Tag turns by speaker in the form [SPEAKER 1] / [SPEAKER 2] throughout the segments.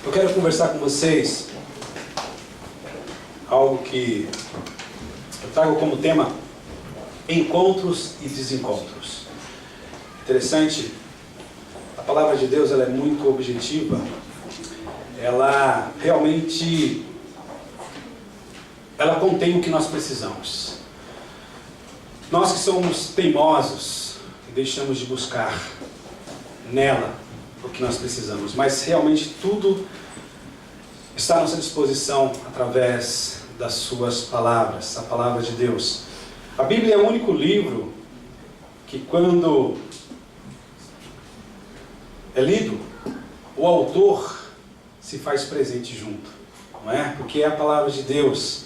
[SPEAKER 1] Eu quero conversar com vocês algo que eu trago como tema: encontros e desencontros. Interessante, a palavra de Deus ela é muito objetiva. Ela realmente contém o que nós precisamos. Nós que somos teimosos e deixamos de buscar nela o que nós precisamos, mas realmente tudo está à nossa disposição através das suas palavras, a palavra de Deus. A Bíblia é o único livro que, quando é lido, o autor se faz presente junto, não é? Porque é a palavra de Deus.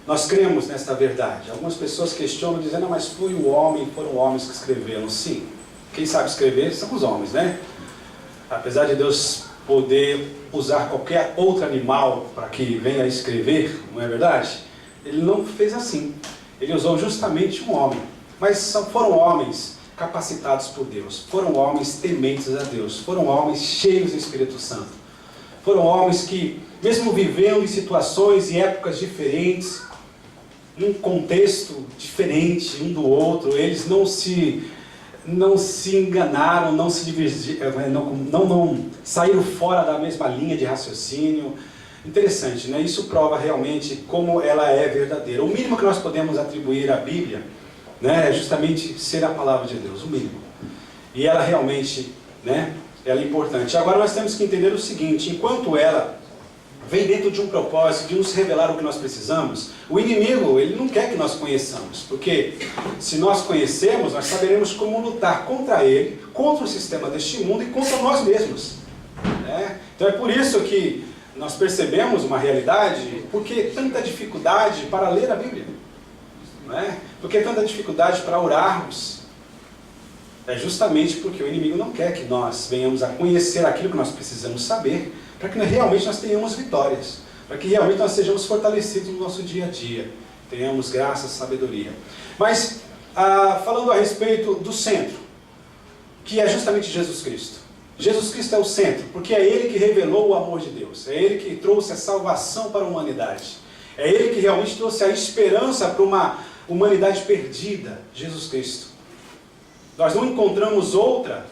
[SPEAKER 1] Nós cremos nesta verdade. Algumas pessoas questionam, dizendo: mas foram homens que escreveram. Sim, quem sabe escrever são os homens, né? Apesar de Deus poder usar qualquer outro animal para que venha escrever, não é verdade? Ele não fez assim. Ele usou justamente um homem. Mas foram homens capacitados por Deus. Foram homens tementes a Deus. Foram homens cheios do Espírito Santo. Foram homens que, mesmo vivendo em situações e épocas diferentes, num contexto diferente um do outro, eles não se enganaram, não se dividiram, não saíram fora da mesma linha de raciocínio. Interessante, né? Isso prova realmente como ela é verdadeira. O mínimo que nós podemos atribuir à Bíblia, né, é justamente ser a palavra de Deus, o mínimo. E ela realmente, né, ela é importante. Agora nós temos que entender o seguinte: enquanto ela vem dentro de um propósito de nos revelar o que nós precisamos, o inimigo, ele não quer que nós conheçamos, porque se nós conhecemos, nós saberemos como lutar contra ele, contra o sistema deste mundo e contra nós mesmos, né? Então é por isso que nós percebemos uma realidade. Por que tanta dificuldade para ler a Bíblia? Não é? Por que tanta dificuldade para orarmos? É justamente porque o inimigo não quer que nós venhamos a conhecer aquilo que nós precisamos saber, para que realmente nós tenhamos vitórias, para que realmente nós sejamos fortalecidos no nosso dia a dia, tenhamos graça, sabedoria. Mas, falando a respeito do centro, que é justamente Jesus Cristo. Jesus Cristo é o centro, porque é Ele que revelou o amor de Deus, é Ele que trouxe a salvação para a humanidade, é Ele que realmente trouxe a esperança para uma humanidade perdida, Jesus Cristo. Nós não encontramos outra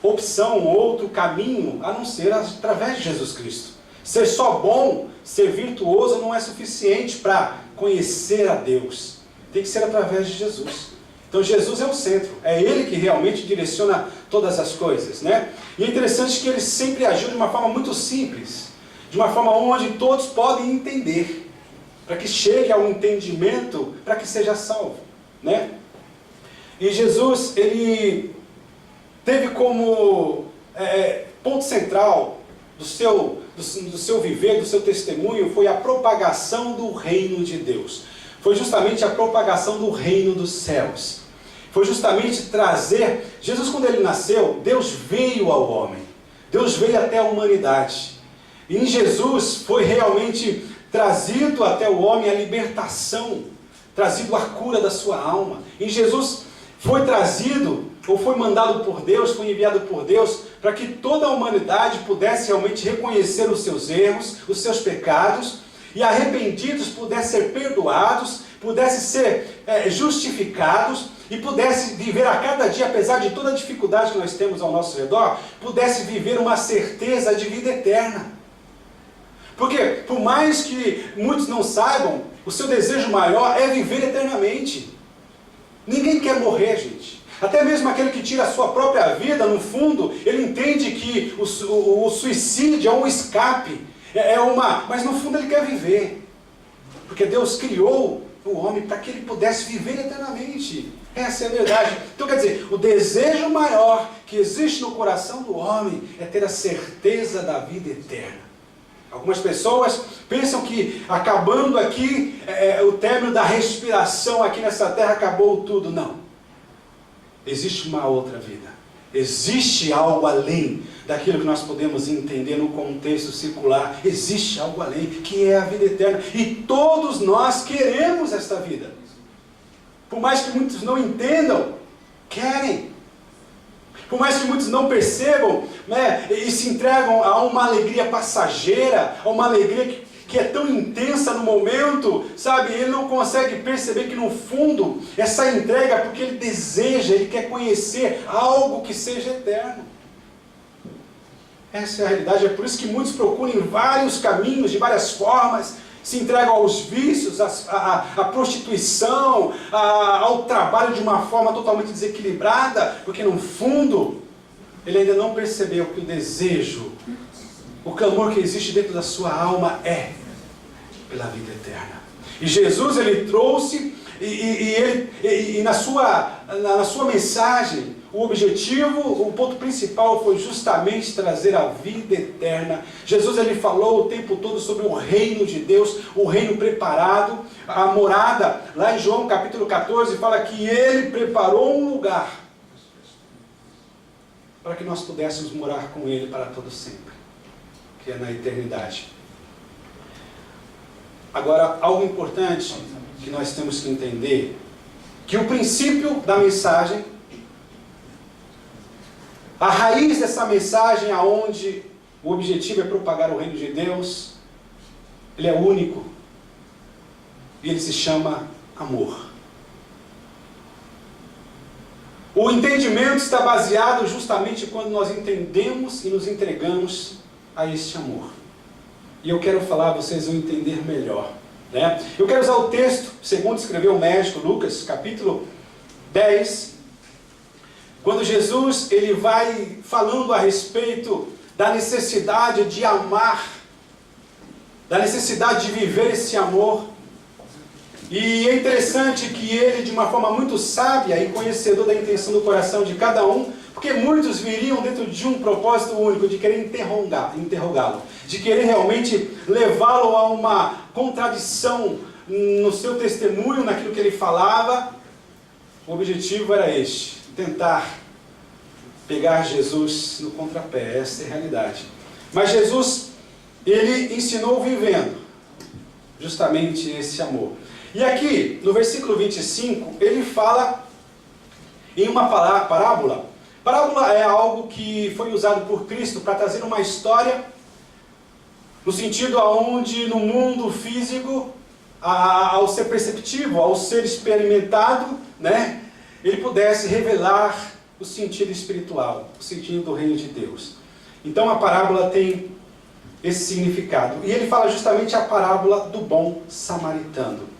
[SPEAKER 1] opção, outro caminho, a não ser através de Jesus Cristo. Ser só bom, ser virtuoso não é suficiente para conhecer a Deus. Tem que ser através de Jesus. Então Jesus é o centro, é Ele que realmente direciona todas as coisas, né? E é interessante que Ele sempre agiu de uma forma muito simples, de uma forma onde todos podem entender, para que chegue ao entendimento, para que seja salvo, né? E Jesus, Ele teve como ponto central do seu viver, do seu testemunho, foi a propagação do reino de Deus. Foi justamente a propagação do reino dos céus. Foi justamente trazer... Jesus, quando Ele nasceu, Deus veio ao homem. Deus veio até a humanidade. E em Jesus foi realmente trazido até o homem a libertação, trazido a cura da sua alma. Em Jesus foi trazido, ou foi mandado por Deus, foi enviado por Deus, para que toda a humanidade pudesse realmente reconhecer os seus erros, os seus pecados, e arrependidos pudessem ser perdoados, pudessem ser justificados, e pudesse viver a cada dia, apesar de toda a dificuldade que nós temos ao nosso redor, pudesse viver uma certeza de vida eterna. Porque, por mais que muitos não saibam, o seu desejo maior é viver eternamente. Ninguém quer morrer, gente. Até mesmo aquele que tira a sua própria vida, no fundo, ele entende que o suicídio é um escape, mas no fundo ele quer viver. Porque Deus criou o homem para que ele pudesse viver eternamente. Essa é a verdade. Então quer dizer, o desejo maior que existe no coração do homem é ter a certeza da vida eterna. Algumas pessoas pensam que acabando aqui, o término da respiração aqui nessa terra, acabou tudo. Não. Existe uma outra vida. Existe algo além daquilo que nós podemos entender no contexto circular. Existe algo além, que é a vida eterna. E todos nós queremos esta vida. Por mais que muitos não entendam, querem. Por mais que muitos não percebam, né, e se entregam a uma alegria passageira, a uma alegria que é tão intensa no momento, sabe? Ele não consegue perceber que no fundo, essa entrega é porque ele deseja, ele quer conhecer algo que seja eterno. Essa é a realidade, é por isso que muitos procuram em vários caminhos, de várias formas, se entregam aos vícios, à prostituição, ao trabalho de uma forma totalmente desequilibrada, porque no fundo, ele ainda não percebeu que o desejo, o clamor que existe dentro da sua alma é pela vida eterna. E Jesus, ele trouxe, e na sua mensagem, o objetivo, o ponto principal foi justamente trazer a vida eterna. Jesus, ele falou o tempo todo sobre o reino de Deus, o reino preparado, a morada. Lá em João capítulo 14 fala que ele preparou um lugar para que nós pudéssemos morar com ele para todo sempre, que é na eternidade. Agora, algo importante que nós temos que entender, que o princípio da mensagem, a raiz dessa mensagem, aonde o objetivo é propagar o reino de Deus, ele é único, e ele se chama amor. O entendimento está baseado justamente quando nós entendemos e nos entregamos a este amor. E eu quero falar, vocês vão entender melhor, né? Eu quero usar o texto, segundo escreveu o médico Lucas, capítulo 10, quando Jesus ele vai falando a respeito da necessidade de amar, da necessidade de viver esse amor. E é interessante que ele, de uma forma muito sábia e conhecedor da intenção do coração de cada um, porque muitos viriam dentro de um propósito único, de querer interrogá-lo, de querer realmente levá-lo a uma contradição no seu testemunho, naquilo que ele falava. O objetivo era este: tentar pegar Jesus no contrapé. Essa é a realidade. Mas Jesus, ele ensinou vivendo justamente esse amor. E aqui, no versículo 25, ele fala em uma parábola. Parábola é algo que foi usado por Cristo para trazer uma história, no sentido aonde no mundo físico, ao ser perceptivo, ao ser experimentado, né, ele pudesse revelar o sentido espiritual, o sentido do reino de Deus. Então a parábola tem esse significado. E ele fala justamente a parábola do bom samaritano.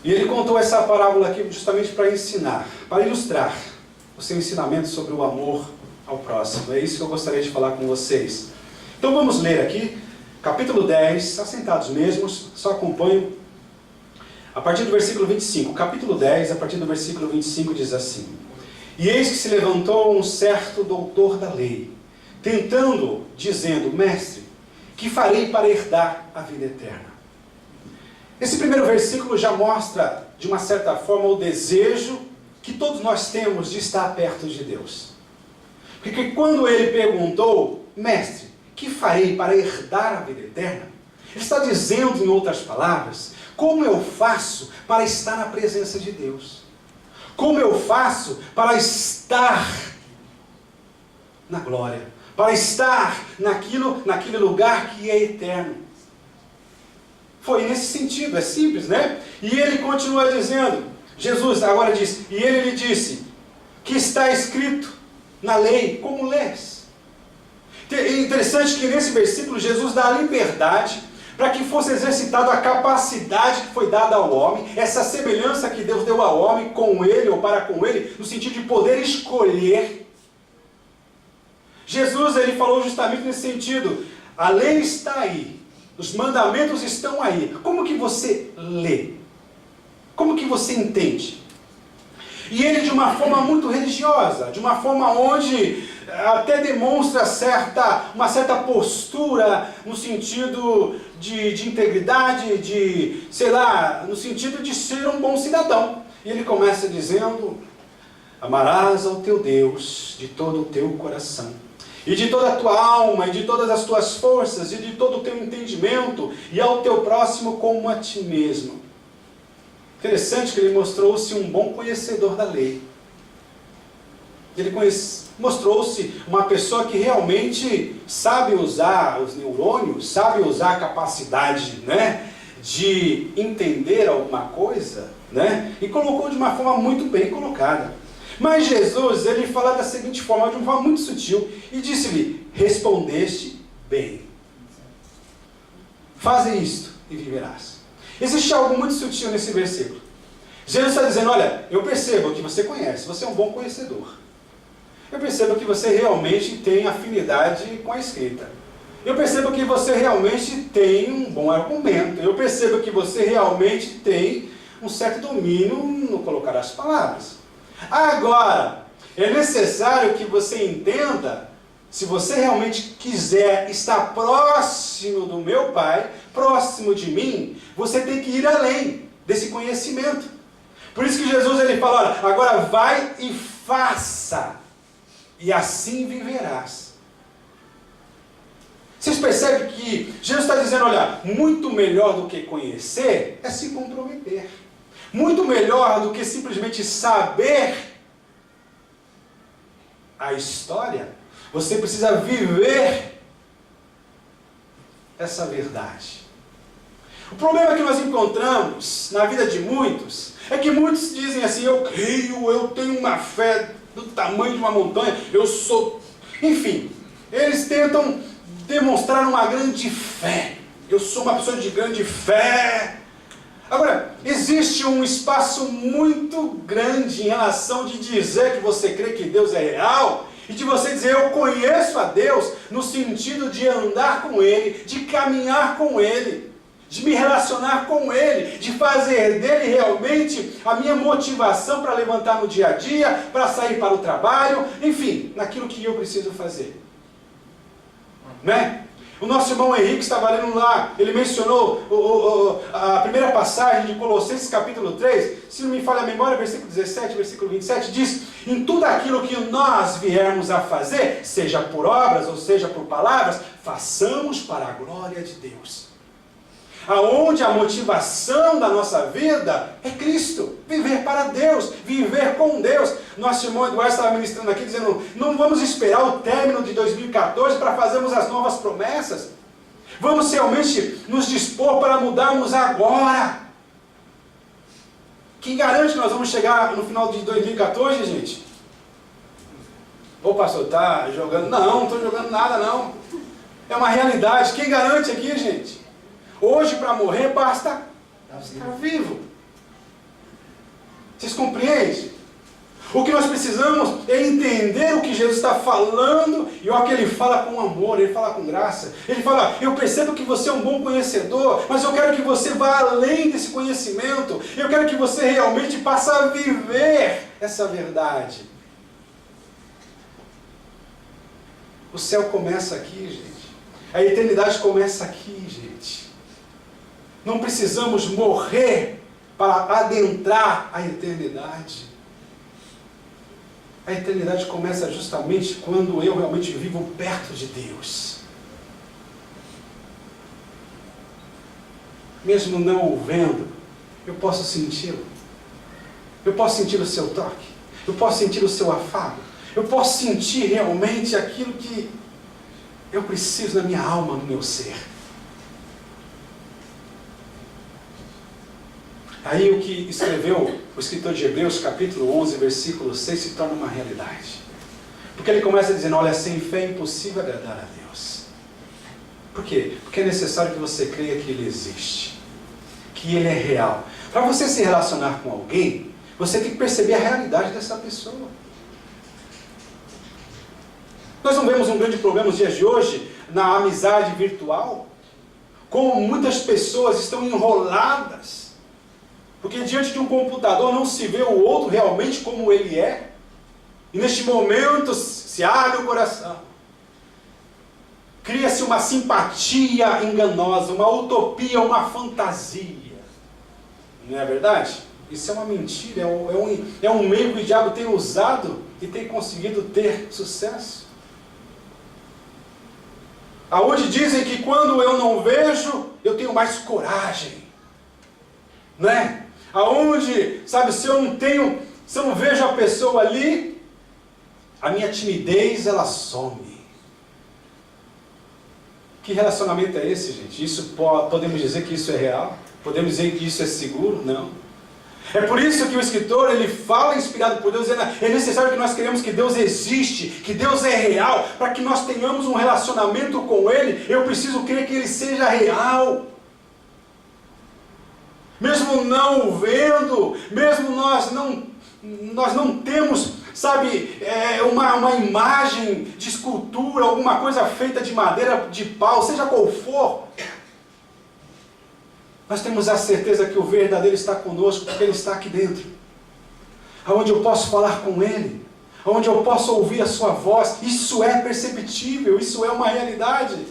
[SPEAKER 1] E ele contou essa parábola aqui justamente para ensinar, para ilustrar o seu ensinamento sobre o amor ao próximo. É isso que eu gostaria de falar com vocês. Então vamos ler aqui, capítulo 10, assentados mesmos, só acompanho. A partir do versículo 25, capítulo 10, a partir do versículo 25 diz assim: E eis que se levantou um certo doutor da lei, tentando, dizendo: Mestre, que farei para herdar a vida eterna? Esse primeiro versículo já mostra, de uma certa forma, o desejo que todos nós temos de estar perto de Deus. Porque quando ele perguntou: Mestre, que farei para herdar a vida eterna? Ele está dizendo, em outras palavras, como eu faço para estar na presença de Deus? Como eu faço para estar na glória? Para estar naquele lugar que é eterno? Foi nesse sentido, é simples, né? E ele continua dizendo, Jesus agora diz, e ele lhe disse, que está escrito na lei, como lês? É interessante que nesse versículo Jesus dá a liberdade para que fosse exercitada a capacidade que foi dada ao homem, essa semelhança que Deus deu ao homem com ele ou para com ele, no sentido de poder escolher. Jesus ele falou justamente nesse sentido, a lei está aí, os mandamentos estão aí, como que você lê? Como que você entende? E ele de uma forma muito religiosa, de uma forma onde até demonstra uma certa postura no sentido de integridade, no sentido de ser um bom cidadão. E ele começa dizendo, amarás ao teu Deus de todo o teu coração, e de toda a tua alma, e de todas as tuas forças, e de todo o teu entendimento, e ao teu próximo como a ti mesmo. Interessante que ele mostrou-se um bom conhecedor da lei. Ele mostrou-se uma pessoa que realmente sabe usar os neurônios, sabe usar a capacidade, né, de entender alguma coisa, né, e colocou de uma forma muito bem colocada. Mas Jesus, ele fala da seguinte forma, de uma forma muito sutil, e disse-lhe: respondeste bem. Faze isto e viverás. Existe algo muito sutil nesse versículo. Jesus está dizendo: olha, eu percebo que você conhece, você é um bom conhecedor. Eu percebo que você realmente tem afinidade com a escrita. Eu percebo que você realmente tem um bom argumento. Eu percebo que você realmente tem um certo domínio no colocar as palavras. Agora, é necessário que você entenda, se você realmente quiser estar próximo do meu Pai, próximo de mim, você tem que ir além desse conhecimento. Por isso que Jesus, ele fala: olha, agora vai e faça, e assim viverás. Vocês percebem que Jesus está dizendo: olha, muito melhor do que conhecer é se comprometer. Muito melhor do que simplesmente saber a história, você precisa viver essa verdade. O problema que nós encontramos na vida de muitos é que muitos dizem assim: eu creio, eu tenho uma fé do tamanho de uma montanha, eu sou... Enfim, eles tentam demonstrar uma grande fé. Eu sou uma pessoa de grande fé. Agora, existe um espaço muito grande em relação de dizer que você crê que Deus é real e de você dizer: eu conheço a Deus, no sentido de andar com Ele, de caminhar com Ele, de me relacionar com Ele, de fazer dele realmente a minha motivação para levantar no dia a dia, para sair para o trabalho, enfim, naquilo que eu preciso fazer. Né? O nosso irmão Henrique estava lendo lá, ele mencionou a primeira passagem de Colossenses capítulo 3, se não me falha a memória, versículo 17, versículo 27, diz: em tudo aquilo que nós viermos a fazer, seja por obras ou seja por palavras, façamos para a glória de Deus. Aonde a motivação da nossa vida é Cristo, viver para Deus, viver com Deus. Nosso irmão Eduardo estava ministrando aqui dizendo: não vamos esperar o término de 2014 para fazermos as novas promessas. Vamos realmente nos dispor para mudarmos agora. Quem garante que nós vamos chegar no final de 2014, gente? Ô pastor, está jogando? Não estou jogando nada não. É uma realidade. Quem garante aqui, gente? Hoje, para morrer, basta estar vivo. Vocês compreendem? O que nós precisamos é entender o que Jesus está falando, e olha que ele fala com amor, ele fala com graça. Ele fala: eu percebo que você é um bom conhecedor, mas eu quero que você vá além desse conhecimento. Eu quero que você realmente passe a viver essa verdade. O céu começa aqui, gente. A eternidade começa aqui, gente. Não precisamos morrer para adentrar a eternidade. A eternidade começa justamente quando eu realmente vivo perto de Deus. Mesmo não o vendo, eu posso senti-lo. Eu posso sentir o seu toque. Eu posso sentir o seu afago. Eu posso sentir realmente aquilo que eu preciso na minha alma, no meu ser. Aí o que escreveu o escritor de Hebreus, capítulo 11, versículo 6, se torna uma realidade. Porque ele começa dizendo: olha, sem fé é impossível agradar a Deus. Por quê? Porque é necessário que você creia que Ele existe, que Ele é real. Para você se relacionar com alguém, você tem que perceber a realidade dessa pessoa. Nós não vemos um grande problema nos dias de hoje na amizade virtual? Como muitas pessoas estão enroladas, porque diante de um computador não se vê o outro realmente como ele é. E neste momento se abre o coração. Cria-se uma simpatia enganosa, uma utopia, uma fantasia. Não é verdade? Isso é uma mentira, é um meio que o diabo tem usado e tem conseguido ter sucesso. Aonde dizem que quando eu não vejo, eu tenho mais coragem. Não é? Aonde, sabe, se eu não vejo a pessoa ali, a minha timidez, ela some. Que relacionamento é esse, gente? Isso podemos dizer que isso é real? Podemos dizer que isso é seguro? Não. É por isso que o escritor, ele fala inspirado por Deus, dizendo, é necessário que nós queremos que Deus existe, que Deus é real, para que nós tenhamos um relacionamento com Ele, eu preciso crer que Ele seja real. Mesmo não o vendo, mesmo nós não temos, sabe, uma imagem de escultura, alguma coisa feita de madeira, de pau, seja qual for, nós temos a certeza que o verdadeiro está conosco, porque Ele está aqui dentro. Aonde eu posso falar com Ele, aonde eu posso ouvir a sua voz, isso é perceptível, isso é uma realidade.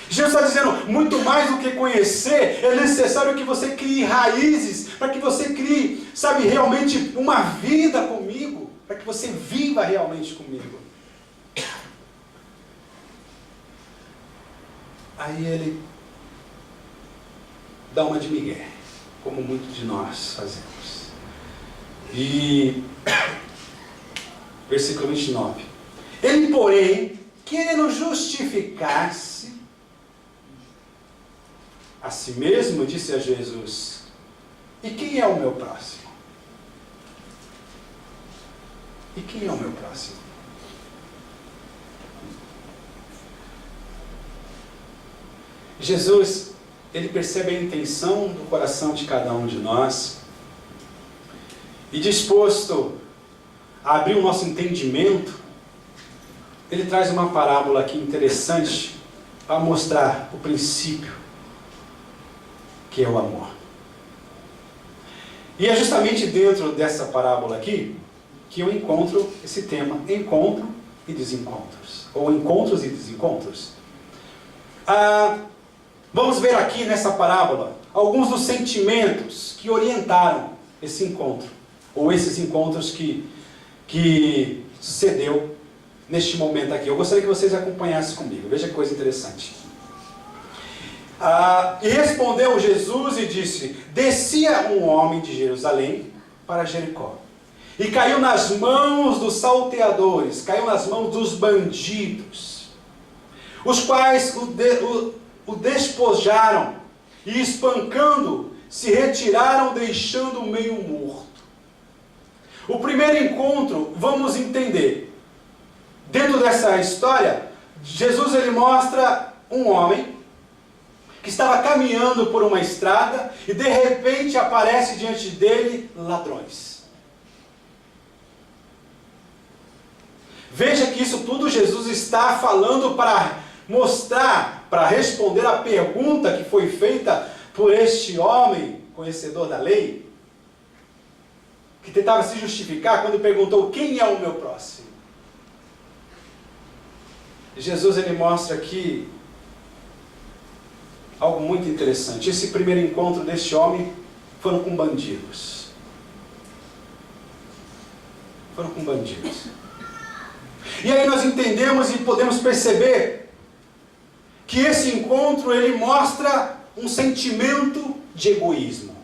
[SPEAKER 1] Jesus está dizendo, muito mais do que conhecer, é necessário que você crie raízes, para que você crie, sabe, realmente uma vida comigo, para que você viva realmente comigo. Aí Ele dá uma de migué, como muitos de nós fazemos. E versículo 29. Ele, porém, querendo justificar-se a si mesmo, disse a Jesus, e quem é o meu próximo? E quem é o meu próximo? Jesus, Ele percebe a intenção do coração de cada um de nós e disposto a abrir o nosso entendimento, Ele traz uma parábola aqui interessante para mostrar o princípio que é o amor. E é justamente dentro dessa parábola aqui que eu encontro esse tema, encontro e desencontros, ou encontros e desencontros. Vamos ver aqui nessa parábola alguns dos sentimentos que orientaram esse encontro, ou esses encontros que sucedeu neste momento aqui. Eu gostaria que vocês acompanhassem comigo, veja que coisa interessante. E respondeu Jesus e disse, descia um homem de Jerusalém para Jericó, e caiu nas mãos dos salteadores, caiu nas mãos dos bandidos, os quais o despojaram e, espancando, se retiraram, deixando-o meio morto. O primeiro encontro, vamos entender, dentro dessa história, Jesus ele mostra um homem que estava caminhando por uma estrada e de repente aparece diante dele ladrões. Veja que isso tudo Jesus está falando para mostrar, para responder à pergunta que foi feita por este homem, conhecedor da lei, que tentava se justificar quando perguntou, quem é o meu próximo? Jesus ele mostra aqui algo muito interessante. Esse primeiro encontro deste homem foram com bandidos. Foram com bandidos. E aí nós entendemos e podemos perceber que esse encontro ele mostra um sentimento de egoísmo.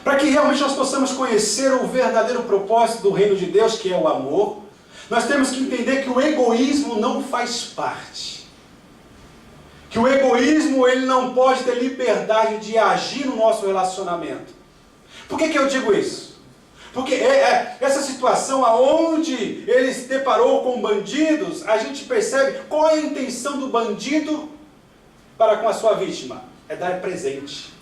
[SPEAKER 1] Para que realmente nós possamos conhecer o verdadeiro propósito do reino de Deus, que é o amor, nós temos que entender que o egoísmo não faz parte. Que o egoísmo ele não pode ter liberdade de agir no nosso relacionamento. Por que eu digo isso? Porque essa situação onde ele se deparou com bandidos, a gente percebe qual é a intenção do bandido para com a sua vítima. É dar presente.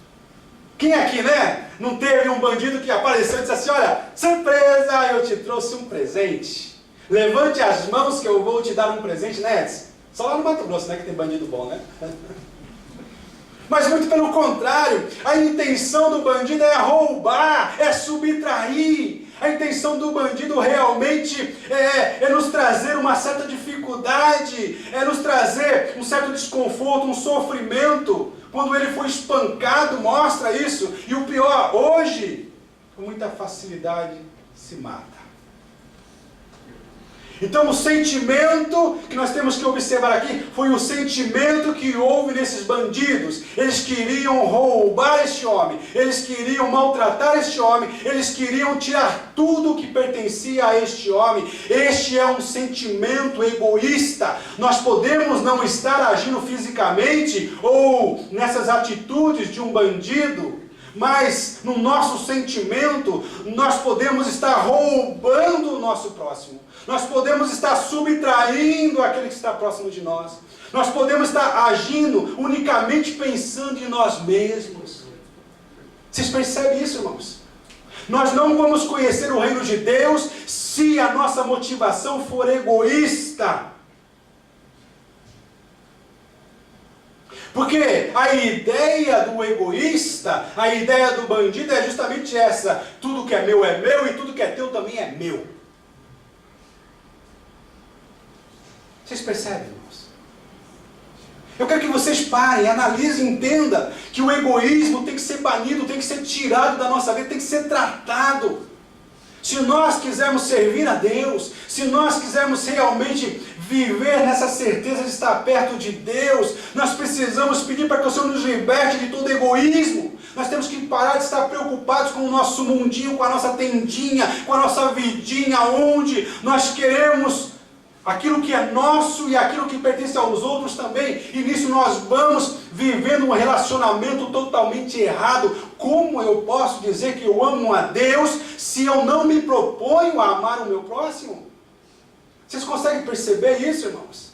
[SPEAKER 1] Quem aqui, né? Não teve um bandido que apareceu e disse assim, olha, surpresa, eu te trouxe um presente. Levante as mãos que eu vou te dar um presente, né, Edson? Só lá no Mato Grosso, né, que tem bandido bom, né? Mas muito pelo contrário, a intenção do bandido é roubar, é subtrair. A intenção do bandido realmente é nos trazer uma certa dificuldade, é nos trazer um certo desconforto, um sofrimento. Quando ele foi espancado, mostra isso. E o pior, hoje, com muita facilidade, se mata. Então o sentimento que nós temos que observar aqui foi o sentimento que houve nesses bandidos. Eles queriam roubar este homem, eles queriam maltratar este homem, eles queriam tirar tudo que pertencia a este homem. Este é um sentimento egoísta. Nós podemos não estar agindo fisicamente ou nessas atitudes de um bandido, mas no nosso sentimento nós podemos estar roubando o nosso próximo. Nós podemos estar subtraindo aquele que está próximo de nós. Nós podemos estar agindo unicamente pensando em nós mesmos. Vocês percebem isso, irmãos? Nós não vamos conhecer o reino de Deus se a nossa motivação for egoísta. Porque a ideia do egoísta, a ideia do bandido é justamente essa: tudo que é meu e tudo que é teu também é meu. Vocês percebem, irmãos? Eu quero que vocês parem, analisem, entendam que o egoísmo tem que ser banido, tem que ser tirado da nossa vida, tem que ser tratado. Se nós quisermos servir a Deus, se nós quisermos realmente viver nessa certeza de estar perto de Deus, nós precisamos pedir para que o Senhor nos liberte de todo egoísmo. Nós temos que parar de estar preocupados com o nosso mundinho, com a nossa tendinha, com a nossa vidinha, onde nós queremos aquilo que é nosso e aquilo que pertence aos outros também, e nisso nós vamos vivendo um relacionamento totalmente errado. Como eu posso dizer que eu amo a Deus se eu não me proponho a amar o meu próximo? Vocês conseguem perceber isso, irmãos?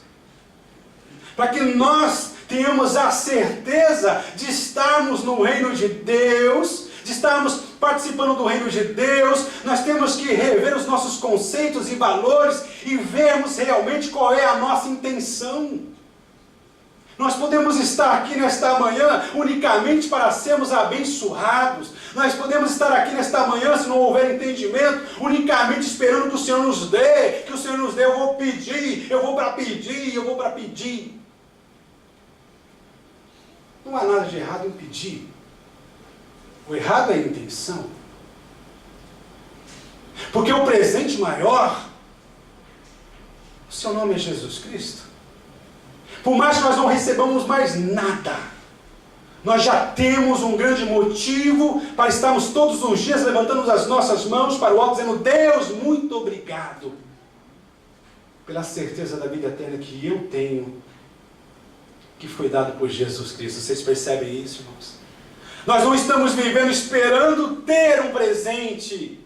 [SPEAKER 1] Para que nós tenhamos a certeza de estarmos no reino de Deus, de estarmos participando do reino de Deus, nós temos que rever os nossos conceitos e valores e vermos realmente qual é a nossa intenção. Nós podemos estar aqui nesta manhã unicamente para sermos abençoados. Nós podemos estar aqui nesta manhã, se não houver entendimento, unicamente esperando que o Senhor nos dê, que o Senhor nos dê. Eu vou pedir, eu vou para pedir, eu vou para pedir. Não há nada de errado em pedir. O errado é a intenção. Porque o presente maior, o seu nome é Jesus Cristo. Por mais que nós não recebamos mais nada, nós já temos um grande motivo para estarmos todos os dias levantando as nossas mãos para o alto, dizendo: Deus, muito obrigado pela certeza da vida eterna que eu tenho, que foi dado por Jesus Cristo. Vocês percebem isso, irmãos? Nós não estamos vivendo esperando ter um presente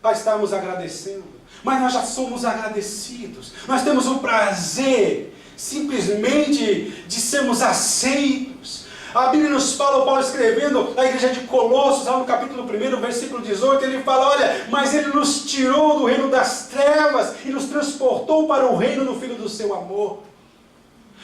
[SPEAKER 1] para estarmos agradecendo, mas nós já somos agradecidos. Nós temos o prazer simplesmente de sermos aceitos. A Bíblia nos fala, o Paulo escrevendo à igreja de Colossos, lá no capítulo 1, versículo 18, ele fala: olha, mas ele nos tirou do reino das trevas e nos transportou para o reino do Filho do seu amor.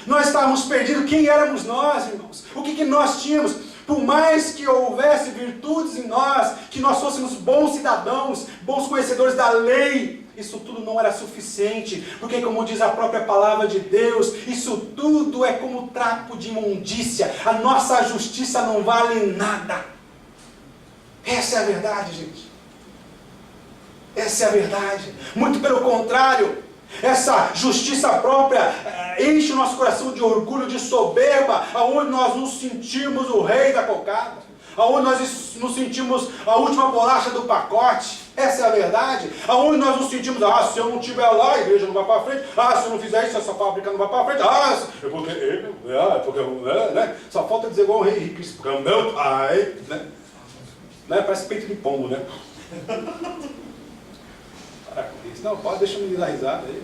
[SPEAKER 1] Nós estávamos perdidos. Quem éramos nós, irmãos? O que nós tínhamos? Por mais que houvesse virtudes em nós, que nós fôssemos bons cidadãos, bons conhecedores da lei, isso tudo não era suficiente, porque, como diz a própria palavra de Deus, isso tudo é como trapo de imundícia. A nossa justiça não vale nada. Essa é a verdade, gente. Essa é a verdade. Muito pelo contrário, essa justiça própria enche o nosso coração de orgulho, de soberba, aonde nós nos sentimos o rei da cocada, aonde nós nos sentimos a última bolacha do pacote. Essa é a verdade. Aonde nós nos sentimos: se eu não estiver lá, a igreja não vai para frente. Se eu não fizer isso, essa fábrica não vai para frente. Eu vou ter, né? Só falta dizer igual o rei Cristo, porque é o meu pai, né? Parece peito de pombo, né? Para com isso. Não, pode, deixa eu me dar risada aí.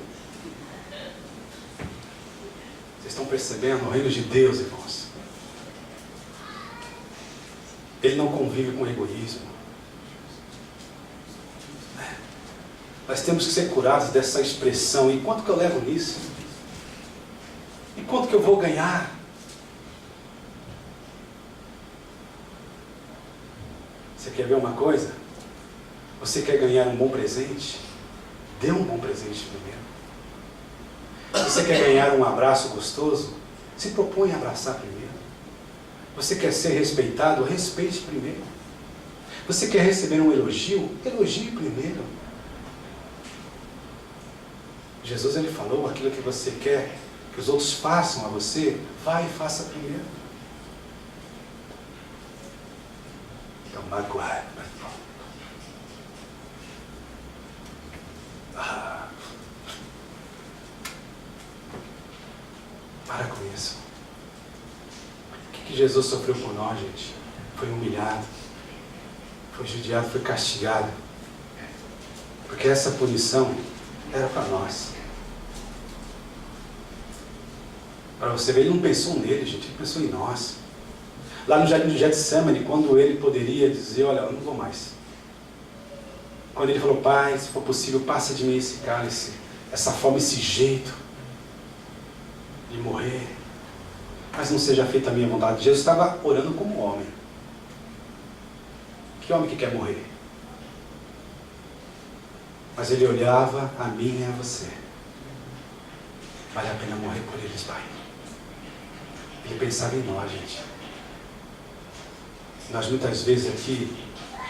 [SPEAKER 1] Vocês estão percebendo o reino de Deus, irmãos? Ele não convive com egoísmo. Nós temos que ser curados dessa expressão. E quanto que eu levo nisso? E quanto que eu vou ganhar? Você quer ver uma coisa? Você quer ganhar um bom presente? Dê um bom presente primeiro. Você quer ganhar um abraço gostoso? Se propõe a abraçar primeiro. Você quer ser respeitado? Respeite primeiro. Você quer receber um elogio? Elogie primeiro. Jesus, ele falou: aquilo que você quer que os outros façam a você, vai e faça primeiro. Então, magoado. Para com isso. O que Jesus sofreu por nós, gente? Foi humilhado, foi judiado, foi castigado. Porque essa punição era para nós. Para você ver, ele não pensou nele, gente, ele pensou em nós. Lá no Jardim de Getsemane, quando ele poderia dizer: olha, eu não vou mais. Quando ele falou: Pai, se for possível, passa de mim esse cálice, essa fome, esse jeito de morrer, mas não seja feita a minha vontade. Jesus estava orando como homem. Que homem que quer morrer? Mas ele olhava a mim e a você. Vale a pena morrer por eles, Pai. Ele pensava em nós, gente. Nós muitas vezes aqui,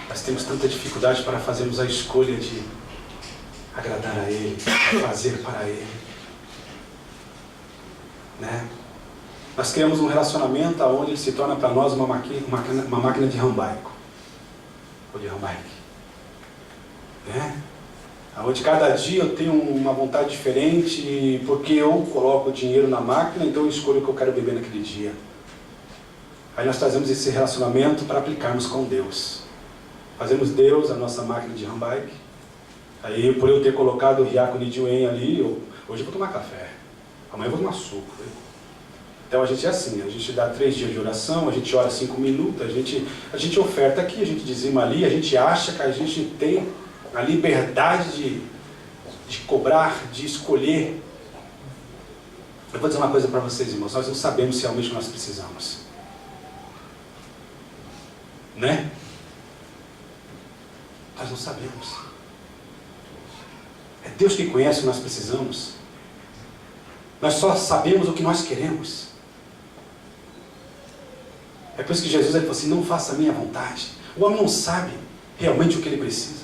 [SPEAKER 1] nós temos tanta dificuldade para fazermos a escolha de agradar a Ele, fazer para Ele, né? Nós criamos um relacionamento onde Ele se torna para nós uma máquina de rambaico, ou de rambaique, né? Onde cada dia eu tenho uma vontade diferente, porque eu coloco o dinheiro na máquina, então eu escolho o que eu quero beber naquele dia. Aí nós trazemos esse relacionamento para aplicarmos com Deus. Fazemos Deus a nossa máquina de rambaique. Aí, por eu ter colocado o Riaco Niduen ali, hoje eu vou tomar café, amanhã eu vou tomar suco. Então a gente é assim, a gente dá 3 dias de oração, a gente ora 5 minutos, a gente oferta aqui, a gente dizima ali, a gente acha que a gente tem a liberdade de cobrar, de escolher. Eu vou dizer uma coisa para vocês, irmãos: nós não sabemos se realmente nós precisamos, né? Nós não sabemos. É Deus que conhece o que nós precisamos. Nós só sabemos o que nós queremos. É por isso que Jesus falou assim: não faça a minha vontade. O homem não sabe realmente o que ele precisa.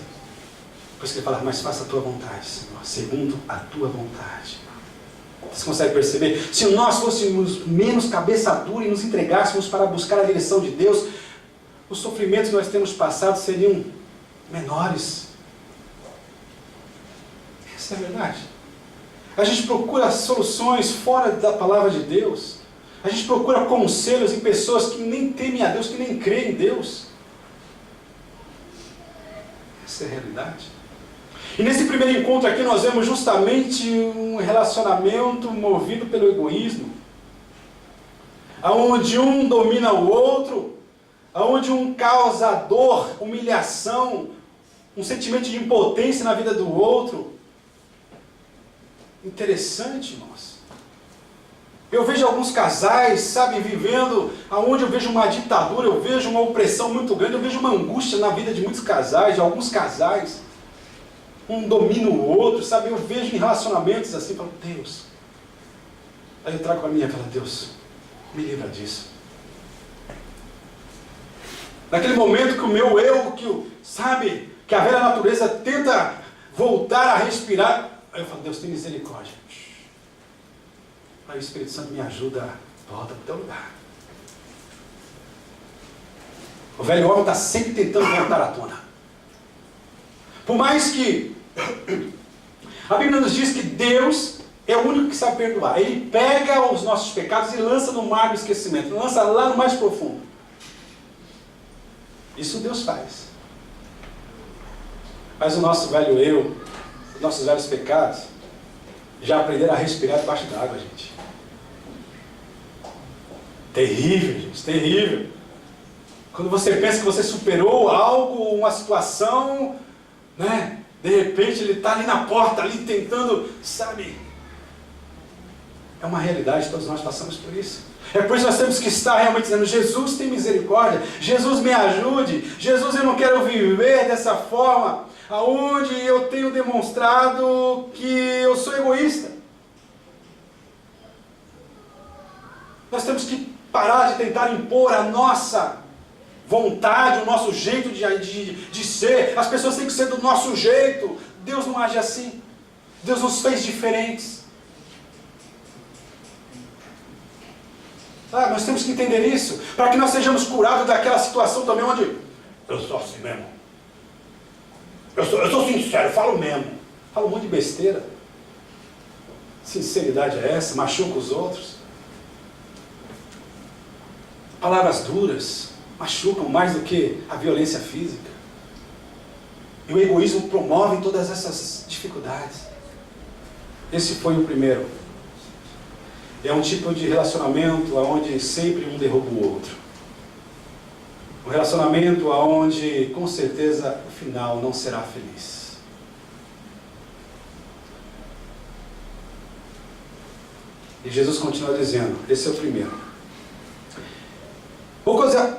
[SPEAKER 1] Por isso que ele fala: mas faça a tua vontade, Senhor, segundo a tua vontade. Você consegue perceber? Se nós fôssemos menos cabeça dura e nos entregássemos para buscar a direção de Deus, os sofrimentos que nós temos passado seriam menores. Essa é a verdade. A gente procura soluções fora da palavra de Deus. A gente procura conselhos em pessoas que nem temem a Deus, que nem creem em Deus. Essa é a realidade. E nesse primeiro encontro aqui nós vemos justamente um relacionamento movido pelo egoísmo, onde um domina o outro, onde um causa dor, humilhação, um sentimento de impotência na vida do outro. Interessante, irmãos. Eu vejo alguns casais, sabe, vivendo onde eu vejo uma ditadura, eu vejo uma opressão muito grande, eu vejo uma angústia na vida de muitos casais, de alguns casais. Um domina o outro, sabe? Eu vejo em relacionamentos assim, falo: Deus. Aí eu trago para mim e falo: Deus, me livra disso. Naquele momento que o meu eu, sabe, que a velha natureza tenta voltar a respirar, aí eu falo: Deus, tem misericórdia. Aí o Espírito Santo me ajuda, volta para o teu lugar. O velho homem está sempre tentando voltar à tona. Por mais que a Bíblia nos diz que Deus é o único que sabe perdoar. Ele pega os nossos pecados e lança no mar do esquecimento, lança lá no mais profundo. Isso Deus faz. Mas o nosso velho eu, os nossos velhos pecados, já aprenderam a respirar debaixo d'água, gente. Terrível, gente, terrível. Quando você pensa que você superou algo, uma situação, né? De repente ele está ali na porta, ali tentando, sabe? É uma realidade, todos nós passamos por isso. É por isso que nós temos que estar realmente dizendo: Jesus, tem misericórdia, Jesus, me ajude, Jesus, eu não quero viver dessa forma, aonde eu tenho demonstrado que eu sou egoísta. Nós temos que parar de tentar impor a nossa vontade, o nosso jeito de ser. As pessoas têm que ser do nosso jeito. Deus não age assim. Deus nos fez diferentes. Nós temos que entender isso, para que nós sejamos curados daquela situação também onde eu sou assim mesmo. Eu sou sincero, falo mesmo. Falo um monte de besteira. Sinceridade é essa? Machuca os outros. Palavras duras machucam mais do que a violência física. E o egoísmo promove todas essas dificuldades. Esse foi o primeiro. É um tipo de relacionamento onde sempre um derruba o outro. Um relacionamento onde, com certeza, o final não será feliz. E Jesus continua dizendo, esse é o primeiro.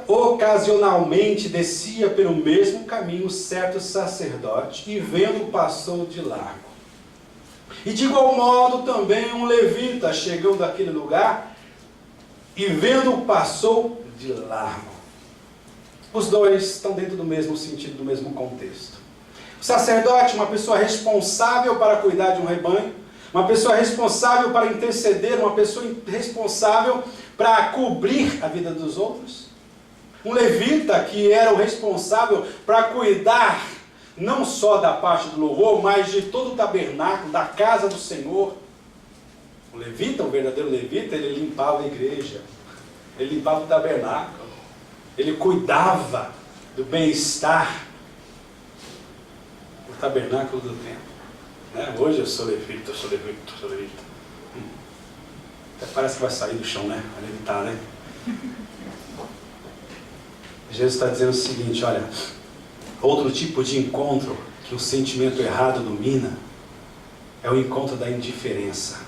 [SPEAKER 1] Ocasionalmente descia pelo mesmo caminho certo sacerdote, e vendo passou de largo. E de igual modo também um levita, chegando àquele lugar, e vendo passou de largo. Os dois estão dentro do mesmo sentido, do mesmo contexto. O sacerdote, uma pessoa responsável para cuidar de um rebanho, uma pessoa responsável para interceder, uma pessoa responsável para cobrir a vida dos outros. Um levita que era o responsável para cuidar não só da parte do louvor, mas de todo o tabernáculo, da casa do Senhor. O levita, o verdadeiro levita, ele limpava a igreja, ele limpava o tabernáculo, ele cuidava do bem-estar do tabernáculo do templo. Hoje eu sou levita. Até parece que vai sair do chão, né? Vai levitar, né? Jesus está dizendo o seguinte, olha, outro tipo de encontro que o sentimento errado domina é o encontro da indiferença.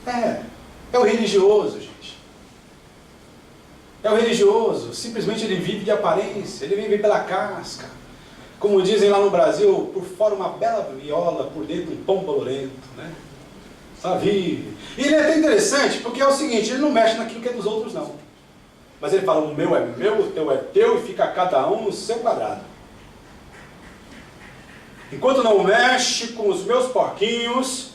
[SPEAKER 1] É o religioso, gente. É o religioso, simplesmente ele vive de aparência, ele vive pela casca. Como dizem lá no Brasil, por fora uma bela viola, por dentro um pão bolorento, né? Só vive. E ele é até interessante, porque é o seguinte, ele não mexe naquilo que é dos outros, não. Mas ele fala, o meu é meu, o teu é teu, e fica cada um no seu quadrado. Enquanto não mexe com os meus porquinhos,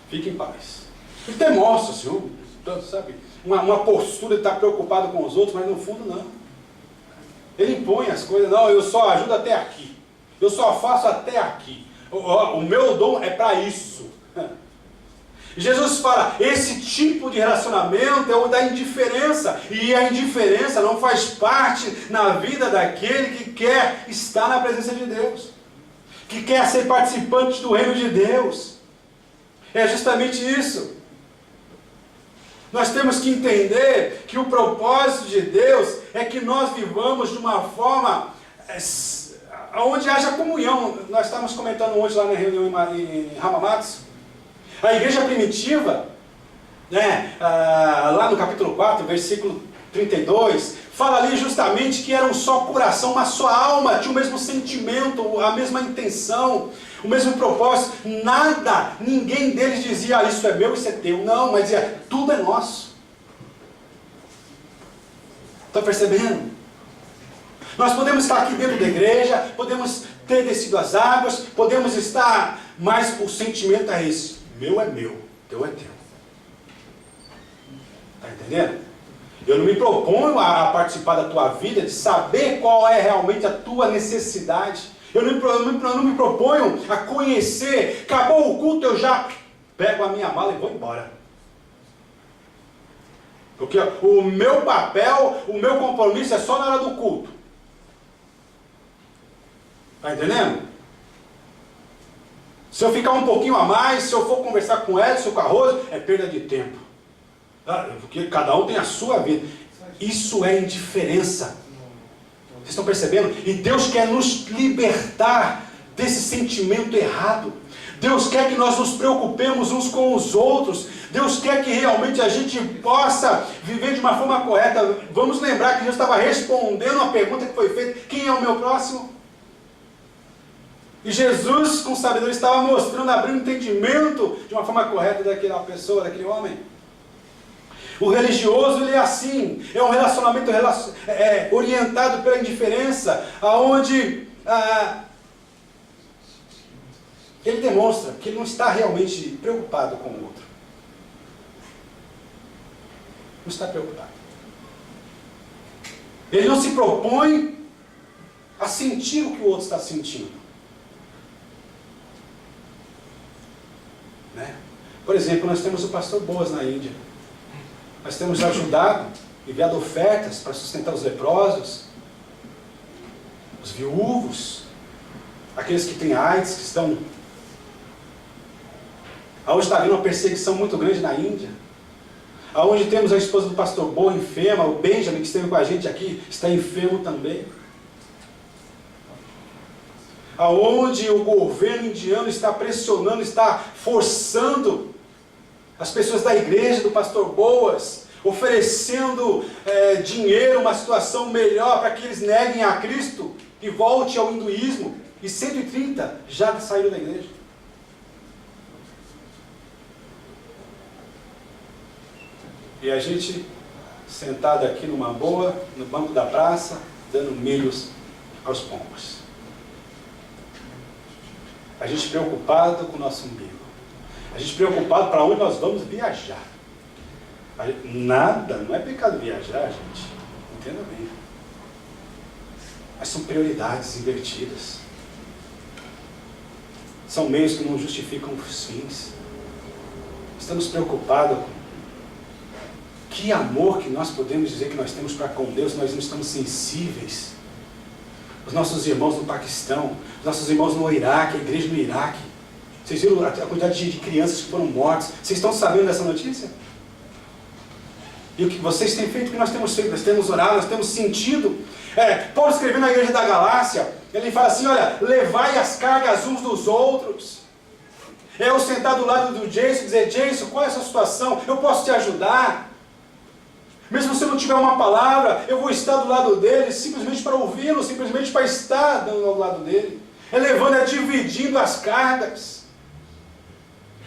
[SPEAKER 1] fique em paz. Ele demonstra, assim, sabe, uma postura de estar preocupado com os outros, mas no fundo não. Ele impõe as coisas, não, eu só ajudo até aqui. Eu só faço até aqui. O meu dom é para isso. Jesus fala, esse tipo de relacionamento é o da indiferença. E a indiferença não faz parte na vida daquele que quer estar na presença de Deus. Que quer ser participante do reino de Deus. É justamente isso. Nós temos que entender que o propósito de Deus é que nós vivamos de uma forma onde haja comunhão. Nós estávamos comentando hoje lá na reunião em Hamamatsu. A igreja primitiva, lá no capítulo 4, versículo 32, fala ali justamente que era um só coração, uma só alma, tinha o mesmo sentimento, a mesma intenção, o mesmo propósito. Ninguém deles dizia, isso é meu, isso é teu. Não, mas dizia, tudo é nosso. Está percebendo? Nós podemos estar aqui dentro da igreja, podemos ter descido as águas, podemos estar, mas o sentimento é esse. Meu é meu, teu é teu. Está entendendo? Eu não me proponho a participar da tua vida, de saber qual é realmente a tua necessidade. Eu não me proponho a conhecer. Acabou o culto, eu já pego a minha mala e vou embora. Porque o meu papel, o meu compromisso é só na hora do culto. Está entendendo? Se eu ficar um pouquinho a mais, se eu for conversar com o Edson, com a Rosa, é perda de tempo. Porque cada um tem a sua vida. Isso é indiferença. Vocês estão percebendo? E Deus quer nos libertar desse sentimento errado. Deus quer que nós nos preocupemos uns com os outros. Deus quer que realmente a gente possa viver de uma forma correta. Vamos lembrar que Deus estava respondendo a pergunta que foi feita: quem é o meu próximo? E Jesus, com sabedoria, estava mostrando, abrindo entendimento de uma forma correta daquela pessoa, daquele homem. O religioso, ele é assim, é um relacionamento orientado pela indiferença, onde ele demonstra que ele não está realmente preocupado com o outro. Não está preocupado. Ele não se propõe a sentir o que o outro está sentindo. Né? Por exemplo, nós temos o pastor Boas na Índia. Nós temos ajudado, enviado ofertas para sustentar os leprosos, os viúvos, aqueles que têm AIDS, que estão... Hoje está havendo uma perseguição muito grande na Índia. Onde temos a esposa do pastor Boa enferma, o Benjamin, que esteve com a gente aqui, está enfermo também. Aonde o governo indiano está pressionando, está forçando as pessoas da igreja do pastor Boas, oferecendo dinheiro, uma situação melhor para que eles neguem a Cristo e volte ao hinduísmo. E 130 já saíram da igreja. E a gente sentado aqui numa boa, no banco da praça, dando milhos aos pombos. A gente preocupado com o nosso umbigo. A gente preocupado para onde nós vamos viajar. Nada, não é pecado viajar, gente. Entenda bem. Mas são prioridades invertidas. São meios que não justificam os fins. Estamos preocupados com que amor que nós podemos dizer que nós temos para com Deus, nós não estamos sensíveis. Os nossos irmãos no Paquistão, os nossos irmãos no Iraque, a igreja no Iraque. Vocês viram a quantidade de crianças que foram mortas? Vocês estão sabendo dessa notícia? E o que vocês têm feito, o que nós temos feito? Nós temos orado, nós temos sentido. Paulo escrevendo na igreja da Galácia, ele fala assim, olha, levai as cargas uns dos outros. Eu sentar do lado do Jason e dizer, Jason, qual é a sua situação? Eu posso te ajudar. Mesmo se eu não tiver uma palavra, eu vou estar do lado dele, simplesmente para ouvi-lo, simplesmente para estar ao lado dele. É levando, é dividindo as cargas.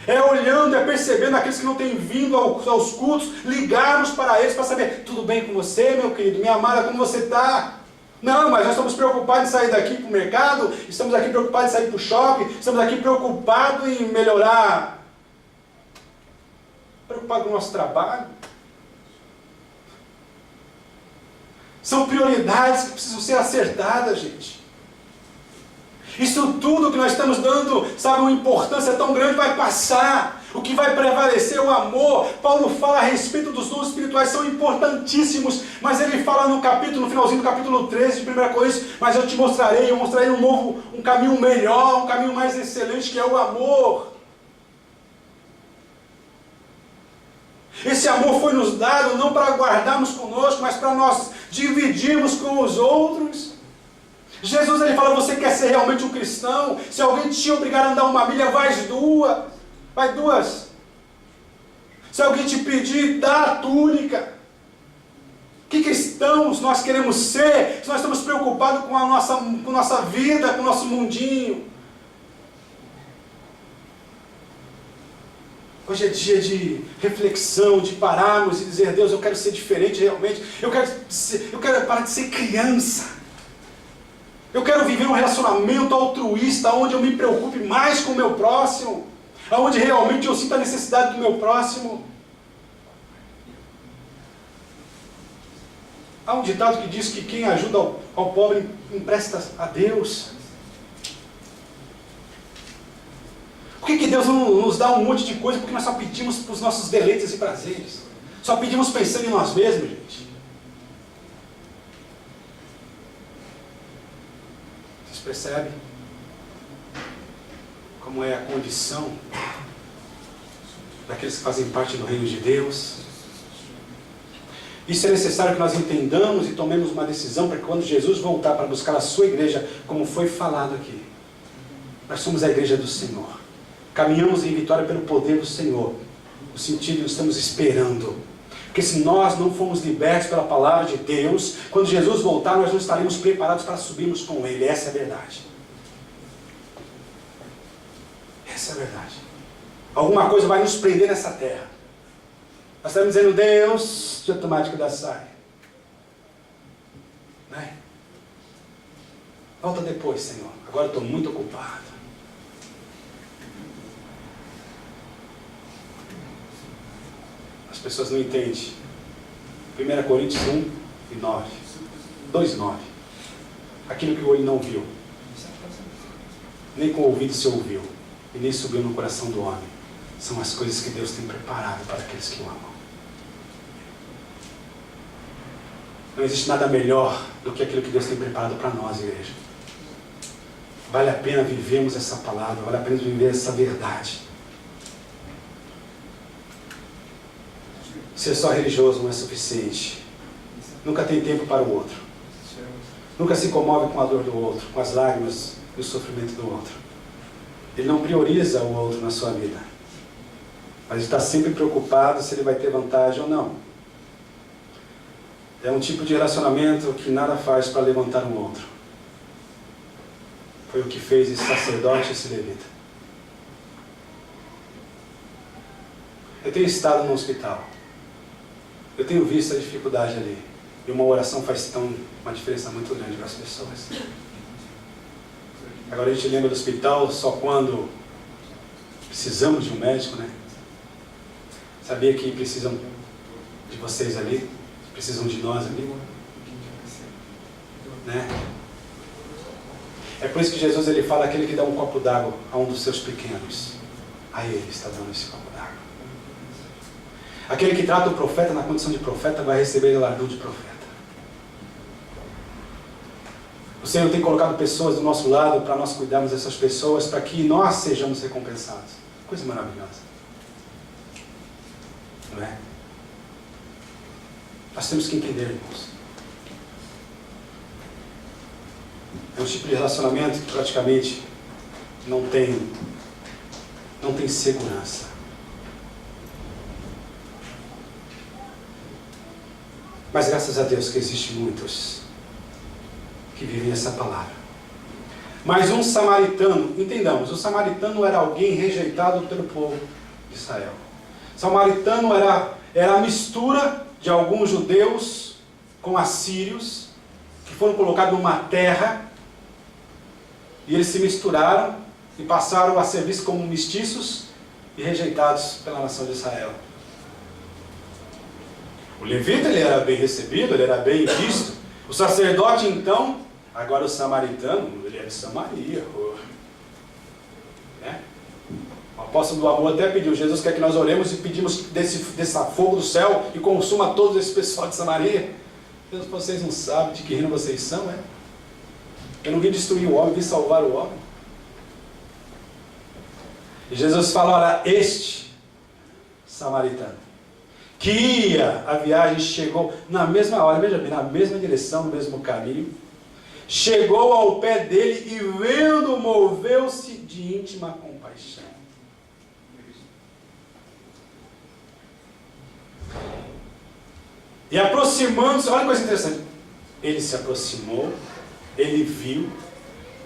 [SPEAKER 1] É olhando, é percebendo aqueles que não têm vindo aos cultos, ligarmos para eles para saber, tudo bem com você, meu querido, minha amada, como você está? Não, mas nós estamos preocupados em sair daqui para o mercado, estamos aqui preocupados em sair para o shopping, estamos aqui preocupados em melhorar, preocupados com o nosso trabalho. São prioridades que precisam ser acertadas, gente. Isso tudo que nós estamos dando, sabe, uma importância tão grande, vai passar. O que vai prevalecer é o amor. Paulo fala a respeito dos dons espirituais, são importantíssimos, mas ele fala no finalzinho do capítulo 13 de 1 Coríntios, mas eu mostrarei um caminho melhor, um caminho mais excelente, que é o amor. Esse amor foi nos dado não para guardarmos conosco, mas para nós dividirmos com os outros. Jesus, ele fala, você quer ser realmente um cristão? Se alguém te obrigar a andar uma milha, vai duas. Se alguém te pedir, dá a túnica. Que cristãos nós queremos ser, se nós estamos preocupados com a nossa vida, com o nosso mundinho? Hoje é dia de reflexão, de pararmos e dizer, Deus, eu quero ser diferente realmente. Eu quero parar de ser criança. Eu quero viver um relacionamento altruísta, onde eu me preocupe mais com o meu próximo, onde realmente eu sinto a necessidade do meu próximo. Há um ditado que diz que quem ajuda ao pobre empresta a Deus. Por que Deus não nos dá um monte de coisa? Porque nós só pedimos para os nossos deleites e prazeres. Só pedimos pensando em nós mesmos, gente. Vocês percebem como é a condição daqueles que fazem parte do reino de Deus? Isso é necessário que nós entendamos e tomemos uma decisão para que quando Jesus voltar para buscar a sua igreja, como foi falado aqui, nós somos a igreja do Senhor. Caminhamos em vitória pelo poder do Senhor, no sentido de estamos esperando. Porque se nós não formos libertos pela palavra de Deus, quando Jesus voltar, nós não estaremos preparados para subirmos com Ele. Essa é a verdade. Essa é a verdade. Alguma coisa vai nos prender nessa terra. Nós estamos dizendo, Deus, de automático da saia. Né? Volta depois, Senhor. Agora eu estou muito ocupado. As pessoas não entendem. 1 Coríntios 1 e 9. 2:9. Aquilo que o olho não viu, nem com o ouvido se ouviu, e nem subiu no coração do homem, são as coisas que Deus tem preparado para aqueles que o amam. Não existe nada melhor do que aquilo que Deus tem preparado para nós, igreja. Vale a pena vivermos essa palavra, vale a pena viver essa verdade. Ser só religioso não é suficiente. Nunca tem tempo para o outro. Nunca se comove com a dor do outro, com as lágrimas e o sofrimento do outro. Ele não prioriza o outro na sua vida. Mas está sempre preocupado se ele vai ter vantagem ou não. É um tipo de relacionamento que nada faz para levantar um outro. Foi o que fez esse sacerdote e esse levita. Eu tenho estado no hospital. Eu tenho visto a dificuldade ali. E uma oração faz uma diferença muito grande para as pessoas. Agora a gente lembra do hospital só quando precisamos de um médico, né? Sabia que precisam de vocês ali? Precisam de nós ali? Né? É por isso que Jesus ele fala aquele que dá um copo d'água a um dos seus pequenos. A ele está dando esse copo d'água. Aquele que trata o profeta na condição de profeta vai receber galardão de profeta. O Senhor tem colocado pessoas do nosso lado para nós cuidarmos dessas pessoas, para que nós sejamos recompensados. Coisa maravilhosa. Não é? Nós temos que entender, irmãos. É um tipo de relacionamento que praticamente não tem segurança. Mas graças a Deus que existem muitos que vivem essa palavra. Mas um samaritano, entendamos, o samaritano era alguém rejeitado pelo povo de Israel. O samaritano era a mistura de alguns judeus com assírios, que foram colocados numa terra, e eles se misturaram e passaram a ser vistos como mestiços e rejeitados pela nação de Israel. O levita ele era bem recebido, ele era bem visto. O sacerdote então, agora o samaritano, ele era de Samaria. Né? O apóstolo do amor até pediu, Jesus quer que nós oremos e pedimos desse fogo do céu e consuma todo esse pessoal de Samaria. Deus, vocês não sabem de que reino vocês são, é? Eu não vim destruir o homem, vim salvar o homem. E Jesus fala, olha, este samaritano, que ia, a viagem chegou na mesma hora, veja bem, na mesma direção, no mesmo caminho, chegou ao pé dele e vendo, moveu-se de íntima compaixão. E aproximando-se, olha que coisa interessante, ele se aproximou, ele viu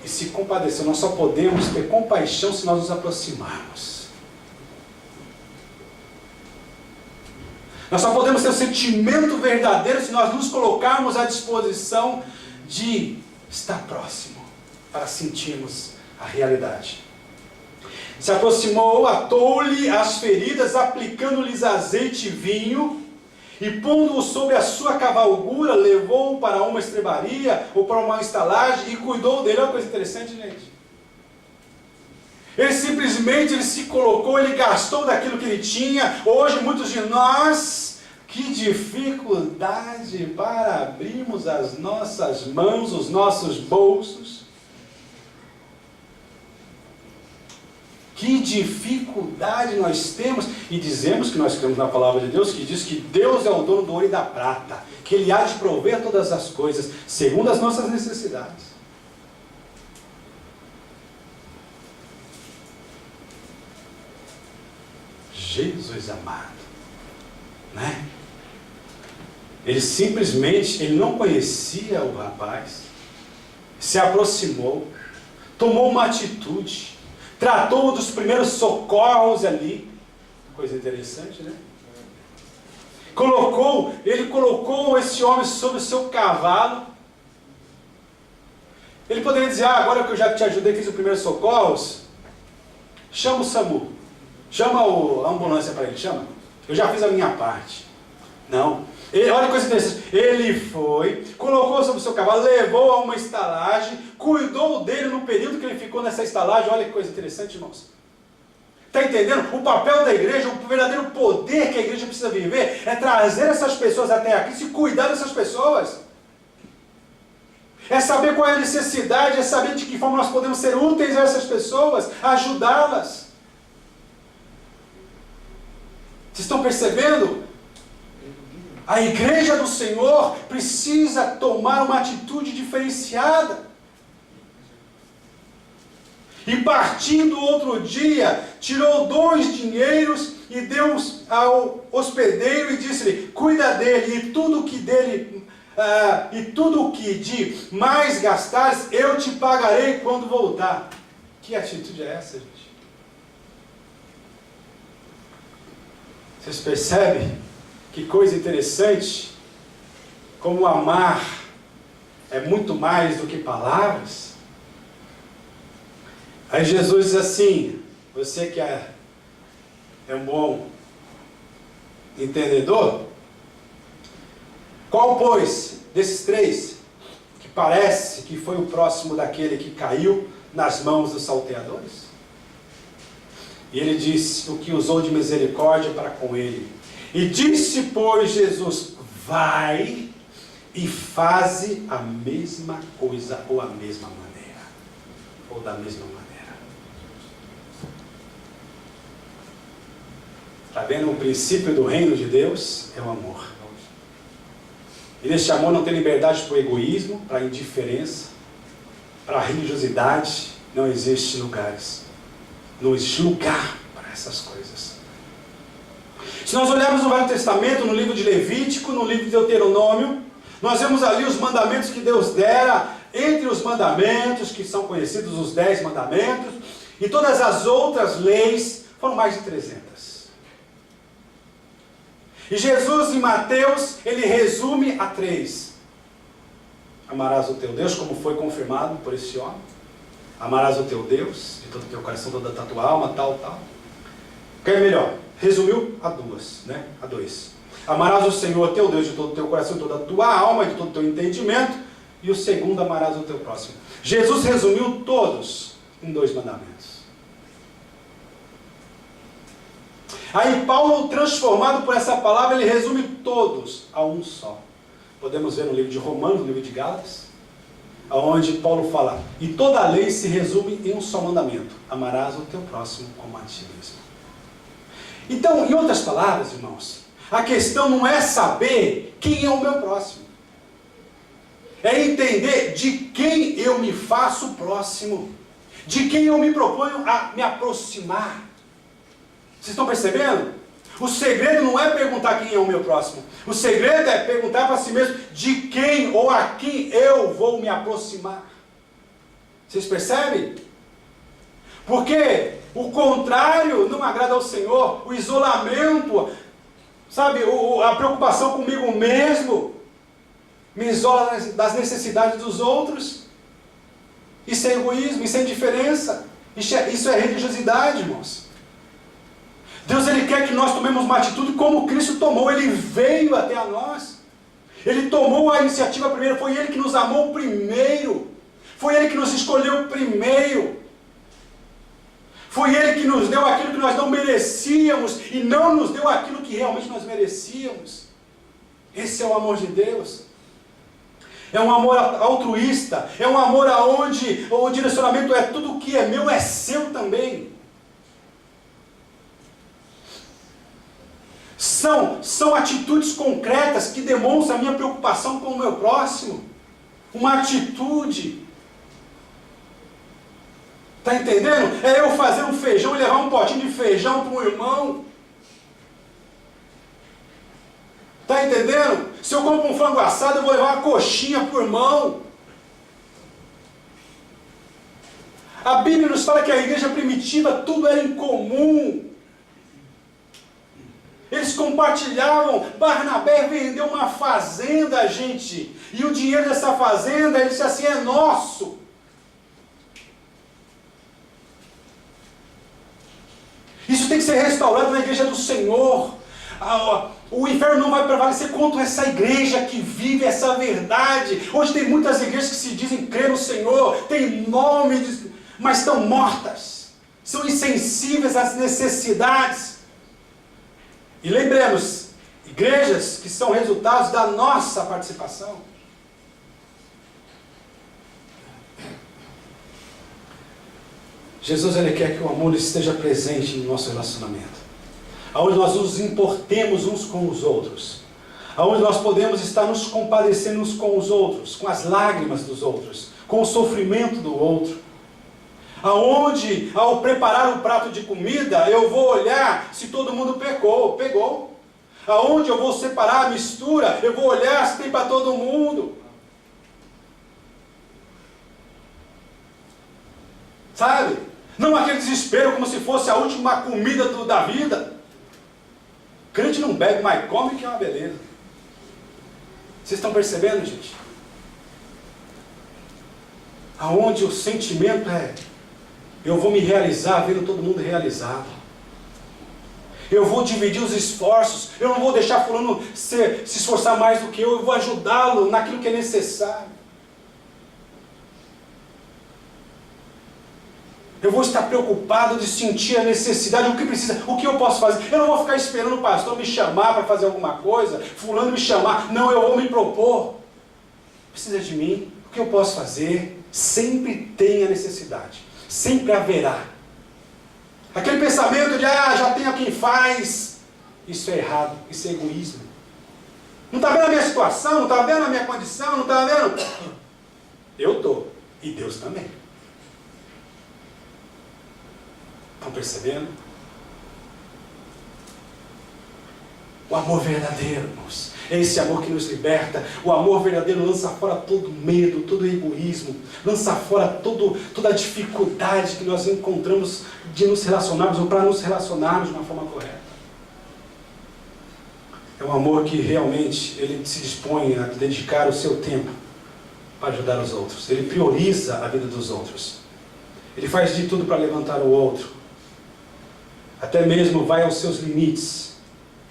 [SPEAKER 1] e se compadeceu. Nós só podemos ter compaixão se nós nos aproximarmos. Nós só podemos ter um sentimento verdadeiro se nós nos colocarmos à disposição de estar próximo, para sentirmos a realidade. Se aproximou, atou-lhe as feridas, aplicando-lhes azeite e vinho, e pondo-o sobre a sua cavalgura, levou-o para uma estrebaria, ou para uma estalagem, e cuidou dele. Olha uma coisa interessante, gente. Ele simplesmente se colocou, ele gastou daquilo que ele tinha. Hoje muitos de nós, que dificuldade para abrirmos as nossas mãos, os nossos bolsos. Que dificuldade nós temos, e dizemos que nós cremos na palavra de Deus, que diz que Deus é o dono do ouro e da prata, que Ele há de prover todas as coisas, segundo as nossas necessidades. Jesus amado, né? Ele simplesmente, ele não conhecia o rapaz, se aproximou, tomou uma atitude, tratou dos primeiros socorros ali. Coisa interessante, né? Ele colocou esse homem sobre o seu cavalo. Ele poderia dizer, agora que eu já te ajudei, fiz os primeiros socorros, chama o SAMU. Chama a ambulância para ele, chama. Eu já fiz a minha parte. Não. Olha que coisa interessante. Ele foi, colocou sobre o seu cavalo, levou a uma estalagem, cuidou dele no período que ele ficou nessa estalagem. Olha que coisa interessante, irmãos. Está entendendo? O papel da igreja, o verdadeiro poder que a igreja precisa viver é trazer essas pessoas até aqui, e cuidar dessas pessoas. É saber qual é a necessidade, é saber de que forma nós podemos ser úteis a essas pessoas, ajudá-las. Vocês estão percebendo? A igreja do Senhor precisa tomar uma atitude diferenciada. E partindo outro dia, tirou 2 dinheiros e deu ao hospedeiro e disse-lhe: cuida dele, e tudo que de mais gastares eu te pagarei quando voltar. Que atitude é essa, gente? Vocês percebem? Que coisa interessante, como amar é muito mais do que palavras. Aí Jesus diz assim, você que é um bom entendedor, qual, pois, desses 3, que parece que foi o próximo daquele que caiu nas mãos dos salteadores? E ele disse, o que usou de misericórdia para com ele. E disse, pois, Jesus, vai e faze a mesma coisa, ou a mesma maneira, ou da mesma maneira. Está vendo? O princípio do reino de Deus é o amor. E neste amor não tem liberdade para o egoísmo, para a indiferença, para a religiosidade. Não existe lugares. Não existe lugar para essas coisas. Se nós olharmos no Velho Testamento, no livro de Levítico, no livro de Deuteronômio, nós vemos ali os mandamentos que Deus dera, entre os mandamentos, que são conhecidos os 10 mandamentos, e todas as outras leis, foram mais de 300. E Jesus, em Mateus, ele resume a 3. Amarás o teu Deus, como foi confirmado por esse homem. Amarás o teu Deus, de todo o teu coração, toda a tua alma, tal. O que é melhor? Resumiu a 2, né? A 2. Amarás o Senhor teu Deus de todo o teu coração, toda a tua alma e de todo o teu entendimento. E o segundo, amarás o teu próximo. Jesus resumiu todos em 2 mandamentos. Aí Paulo, transformado por essa palavra, ele resume todos a um só. Podemos ver no livro de Romanos, no livro de Gálatas, onde Paulo fala, e toda a lei se resume em um só mandamento: amarás o teu próximo como a ti mesmo. Então, em outras palavras, irmãos, a questão não é saber quem é o meu próximo. É entender de quem eu me faço próximo. De quem eu me proponho a me aproximar. Vocês estão percebendo? O segredo não é perguntar quem é o meu próximo. O segredo é perguntar para si mesmo de quem ou a quem eu vou me aproximar. Vocês percebem? Porque o contrário não agrada ao Senhor. O isolamento, sabe, a preocupação comigo mesmo, me isola das necessidades dos outros. Isso é egoísmo, isso é indiferença. Isso é religiosidade, irmãos. Deus, ele quer que nós tomemos uma atitude como Cristo tomou. Ele veio até a nós. Ele tomou a iniciativa primeiro. Foi Ele que nos amou primeiro. Foi Ele que nos escolheu primeiro. Foi Ele que nos deu aquilo que nós não merecíamos e não nos deu aquilo que realmente nós merecíamos. Esse é o amor de Deus. É um amor altruísta. É um amor onde o direcionamento é tudo que é meu, é seu também. São atitudes concretas que demonstram a minha preocupação com o meu próximo. Uma atitude. Está entendendo? É eu fazer um feijão e levar um potinho de feijão para um irmão. Está entendendo? Se eu compro um frango assado, eu vou levar uma coxinha para o irmão. A Bíblia nos fala que a igreja primitiva tudo era em comum. Eles compartilhavam. Barnabé vendeu uma fazenda, gente. E o dinheiro dessa fazenda, ele disse assim, é nosso. Isso tem que ser restaurado na igreja do Senhor. O inferno não vai prevalecer contra essa igreja que vive essa verdade. Hoje tem muitas igrejas que se dizem crer no Senhor, tem nome, mas estão mortas. São insensíveis às necessidades. E lembremos, igrejas que são resultados da nossa participação. Jesus, Ele quer que o amor esteja presente no nosso relacionamento. Aonde nós nos importemos uns com os outros. Aonde nós podemos estar nos compadecendo uns com os outros, com as lágrimas dos outros, com o sofrimento do outro. Aonde, ao preparar o prato de comida, eu vou olhar se todo mundo pegou. Aonde eu vou separar a mistura, eu vou olhar se tem para todo mundo. Sabe? Não aquele desespero como se fosse a última comida da vida. Crente não bebe, mas come, que é uma beleza. Vocês estão percebendo, gente? Aonde o sentimento é: eu vou me realizar vendo todo mundo realizado. Eu vou dividir os esforços. Eu não vou deixar fulano se esforçar mais do que eu vou ajudá-lo naquilo que é necessário. Eu vou estar preocupado de sentir a necessidade, o que precisa, o que eu posso fazer. Eu não vou ficar esperando o pastor me chamar para fazer alguma coisa, fulano me chamar. Não, eu vou me propor. Precisa de mim, o que eu posso fazer? Sempre tem a necessidade. Sempre haverá. Aquele pensamento de, já tenho quem faz. Isso é errado, isso é egoísmo. Não está vendo a minha situação, não está vendo a minha condição, não está vendo? Eu estou, e Deus também. Estão percebendo? O amor verdadeiro, irmãos, é esse amor que nos liberta. O amor verdadeiro lança fora todo medo, todo egoísmo, lança fora toda a dificuldade que nós encontramos de nos relacionarmos ou para nos relacionarmos de uma forma correta. É um amor que realmente ele se dispõe a dedicar o seu tempo para ajudar os outros. Ele prioriza a vida dos outros. Ele faz de tudo para levantar o outro. Até mesmo vai aos seus limites,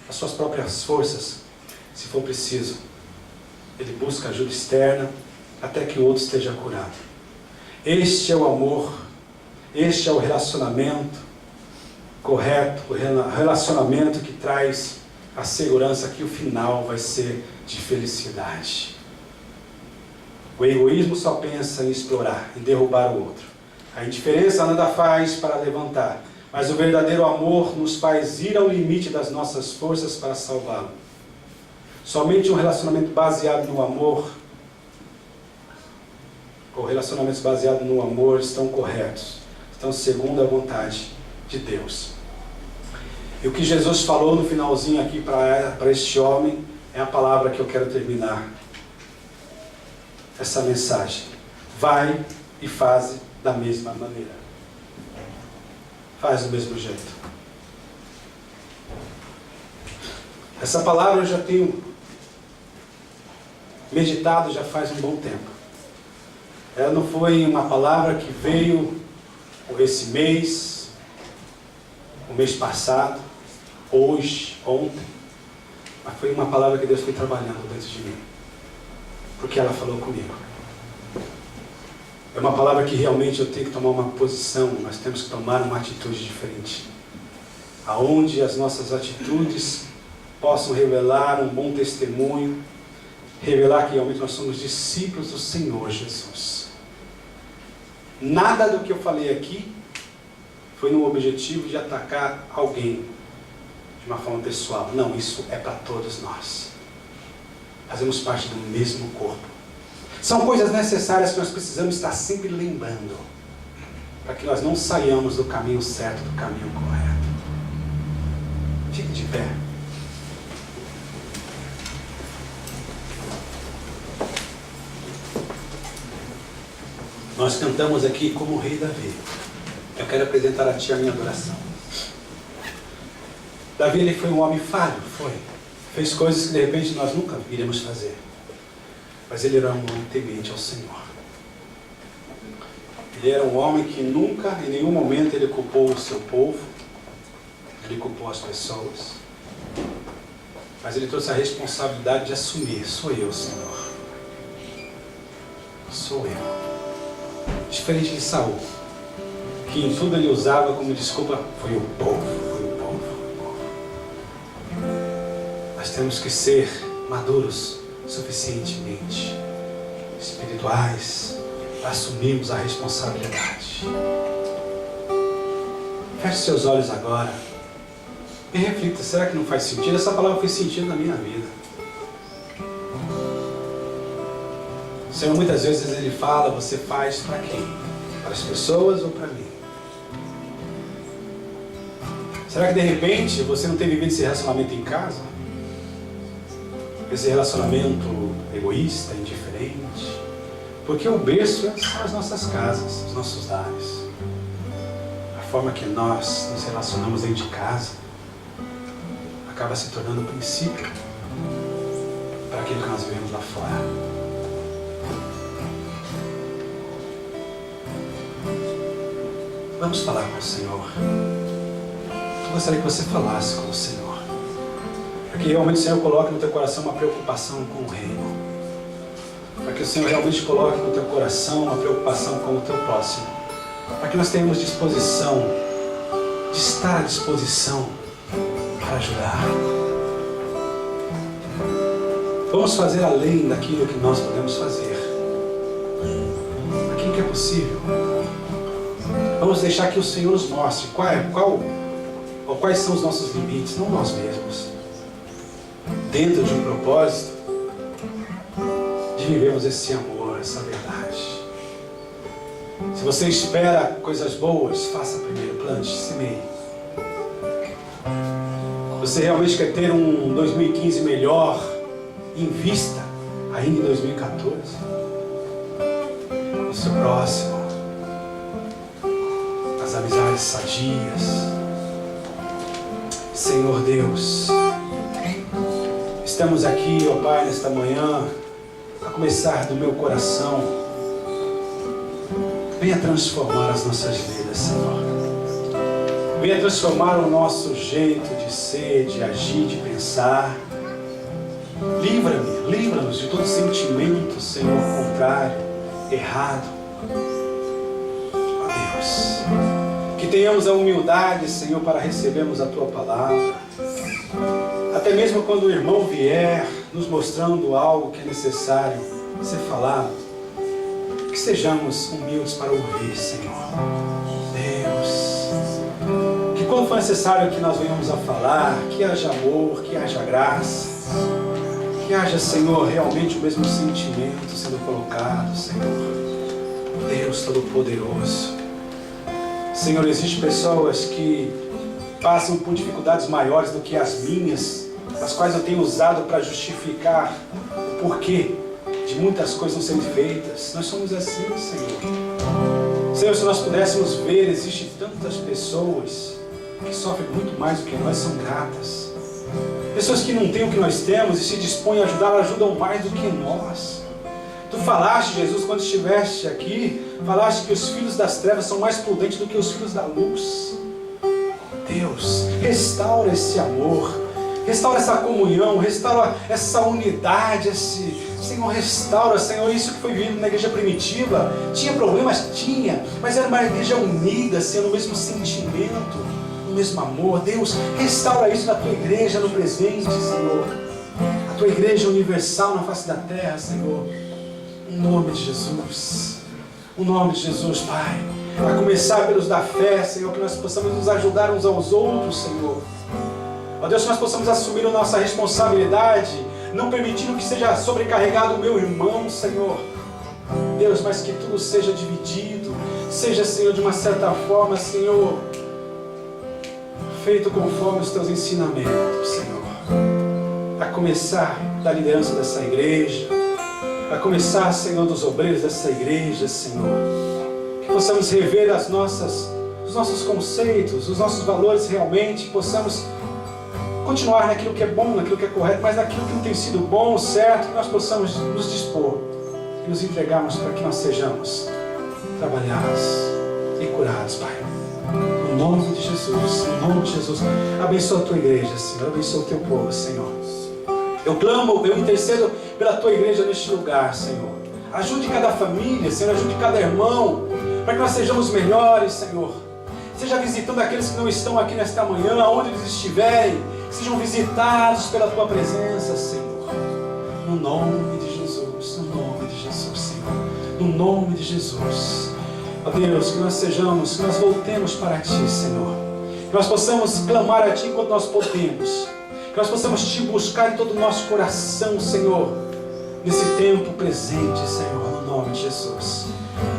[SPEAKER 1] às suas próprias forças, se for preciso. Ele busca ajuda externa até que o outro esteja curado. Este é o amor, este é o relacionamento correto, o relacionamento que traz a segurança que o final vai ser de felicidade. O egoísmo só pensa em explorar, em derrubar o outro. A indiferença nada faz para levantar. Mas o verdadeiro amor nos faz ir ao limite das nossas forças para salvá-lo. Somente um relacionamento baseado no amor, ou relacionamentos baseados no amor, estão corretos, estão segundo a vontade de Deus. E o que Jesus falou no finalzinho aqui para este homem, é a palavra que eu quero terminar essa mensagem. Vai e faze da mesma maneira. Faz do mesmo jeito. Essa palavra eu já tenho meditado já faz um bom tempo. Ela não foi uma palavra que veio esse mês, o mês passado, hoje, ontem, mas foi uma palavra que Deus foi trabalhando dentro de mim, porque ela falou comigo. É uma palavra que realmente eu tenho que tomar uma posição, nós temos que tomar uma atitude diferente. Aonde as nossas atitudes possam revelar um bom testemunho, revelar que realmente nós somos discípulos do Senhor Jesus. Nada do que eu falei aqui foi no objetivo de atacar alguém de uma forma pessoal. Não, isso é para todos nós. Fazemos parte do mesmo corpo. São coisas necessárias que nós precisamos estar sempre lembrando, para que nós não saiamos do caminho certo, do caminho correto. Fique de pé. Nós cantamos aqui como o rei Davi. Eu quero apresentar a ti a minha adoração. Davi, ele foi um homem falho, foi. Fez coisas que de repente nós nunca iremos fazer. Mas ele era um homem temente ao Senhor. Ele era um homem que nunca, em nenhum momento, ele culpou o seu povo. Ele culpou as pessoas. Mas ele trouxe a responsabilidade de assumir. Sou eu, Senhor. Sou eu. Diferente de Saul, que em tudo ele usava como desculpa, foi o povo, foi o povo, foi o povo. Nós temos que ser maduros suficientemente, espirituais, para assumirmos a responsabilidade. Feche seus olhos agora e reflita, será que não faz sentido? Essa palavra fez sentido na minha vida. O Senhor muitas vezes Ele fala, você faz para quem? Para as pessoas ou para mim? Será que de repente você não tem vivido esse relacionamento em casa? Esse relacionamento egoísta, indiferente? Porque o berço são as nossas casas, os nossos lares. A forma que nós nos relacionamos dentro de casa acaba se tornando o princípio para aquilo que nós vivemos lá fora. Vamos falar com o Senhor. Eu gostaria que você falasse com o Senhor, para que realmente o Senhor coloque no teu coração uma preocupação com o reino, para que o Senhor realmente coloque no teu coração uma preocupação com o teu próximo, para que nós tenhamos disposição de estar à disposição para ajudar. Vamos fazer além daquilo que nós podemos fazer, aquilo que é possível. Vamos deixar que o Senhor nos mostre quais são os nossos limites, não nós mesmos, dentro de um propósito de vivermos esse amor, essa verdade. Se você espera coisas boas, faça primeiro, plante, semeie. Você realmente quer ter um 2015 melhor, invista ainda em 2014 no seu próximo, nas amizades sadias. Senhor Deus, estamos aqui, ó Pai, nesta manhã, a começar do meu coração. Venha transformar as nossas vidas, Senhor. Venha transformar o nosso jeito de ser, de agir, de pensar. Livra-nos de todo sentimento, Senhor, contrário, errado. Ó Deus, que tenhamos a humildade, Senhor, para recebermos a Tua palavra. Até mesmo quando o irmão vier nos mostrando algo que é necessário ser falado, que sejamos humildes para ouvir, Senhor. Deus, que quando for necessário que nós venhamos a falar, que haja amor, que haja graça, que haja, Senhor, realmente o mesmo sentimento sendo colocado, Senhor. Deus Todo-Poderoso. Senhor, existem pessoas que passam por dificuldades maiores do que as minhas, as quais eu tenho usado para justificar o porquê de muitas coisas não serem feitas. Nós somos assim, Senhor. Senhor, se nós pudéssemos ver, existem tantas pessoas que sofrem muito mais do que nós, são gratas. Pessoas que não têm o que nós temos e se dispõem a ajudar, ajudam mais do que nós. Tu falaste, Jesus, quando estiveste aqui, falaste que os filhos das trevas são mais prudentes do que os filhos da luz. Deus, restaura esse amor, restaura essa comunhão, restaura essa unidade, Senhor, restaura, Senhor, isso que foi vivido na igreja primitiva. Tinha problemas? Tinha, mas era uma igreja unida, Senhor, no mesmo sentimento, no mesmo amor. Deus, restaura isso na Tua igreja no presente, Senhor. A Tua igreja universal na face da terra, Senhor. Em nome de Jesus. O nome de Jesus, Pai. A começar pelos da fé, Senhor, que nós possamos nos ajudar uns aos outros, Senhor. Ó Deus, que nós possamos assumir a nossa responsabilidade, não permitindo que seja sobrecarregado o meu irmão, Senhor. Deus, mas que tudo seja dividido, seja, Senhor, de uma certa forma, Senhor, feito conforme os Teus ensinamentos, Senhor. A começar da liderança dessa igreja, a começar, Senhor, dos obreiros dessa igreja, Senhor. Que possamos rever os nossos conceitos, os nossos valores realmente, que possamos continuar naquilo que é bom, naquilo que é correto, mas naquilo que não tem sido bom, certo, que nós possamos nos dispor e nos entregarmos para que nós sejamos trabalhados e curados, Pai. No nome de Jesus, no nome de Jesus. Abençoa a Tua igreja, Senhor. Abençoa o Teu povo, Senhor. Eu clamo, eu intercedo pela tua igreja neste lugar, Senhor. Ajude cada família, Senhor, ajude cada irmão, para que nós sejamos melhores, Senhor. Seja visitando aqueles que não estão aqui nesta manhã, aonde eles estiverem, sejam visitados pela tua presença, Senhor. No nome de Jesus, no nome de Jesus, Senhor. No nome de Jesus. Ó Deus, que nós sejamos, que nós voltemos para Ti, Senhor. Que nós possamos clamar a Ti enquanto nós podemos. Que nós possamos Te buscar em todo o nosso coração, Senhor. Nesse tempo presente, Senhor, no nome de Jesus.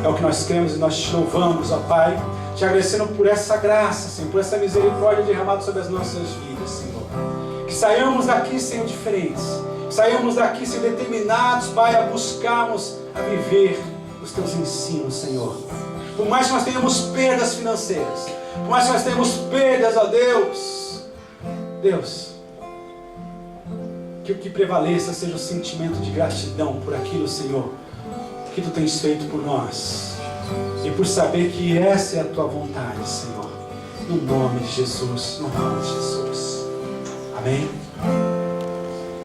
[SPEAKER 1] É o que nós queremos e nós Te louvamos, ó Pai. Te agradecendo por essa graça, Senhor, por essa misericórdia derramada sobre as nossas vidas, Senhor. Que saiamos daqui, Senhor, diferentes. Que saiamos daqui, Senhor, determinados, Pai, a buscarmos, a viver os Teus ensinos, Senhor. Por mais que nós tenhamos perdas financeiras, por mais que nós tenhamos perdas, ó Deus, Deus, que o que prevaleça seja o sentimento de gratidão por aquilo, Senhor, que Tu tens feito por nós. E por saber que essa é a Tua vontade, Senhor. No nome de Jesus, no nome de Jesus. Amém?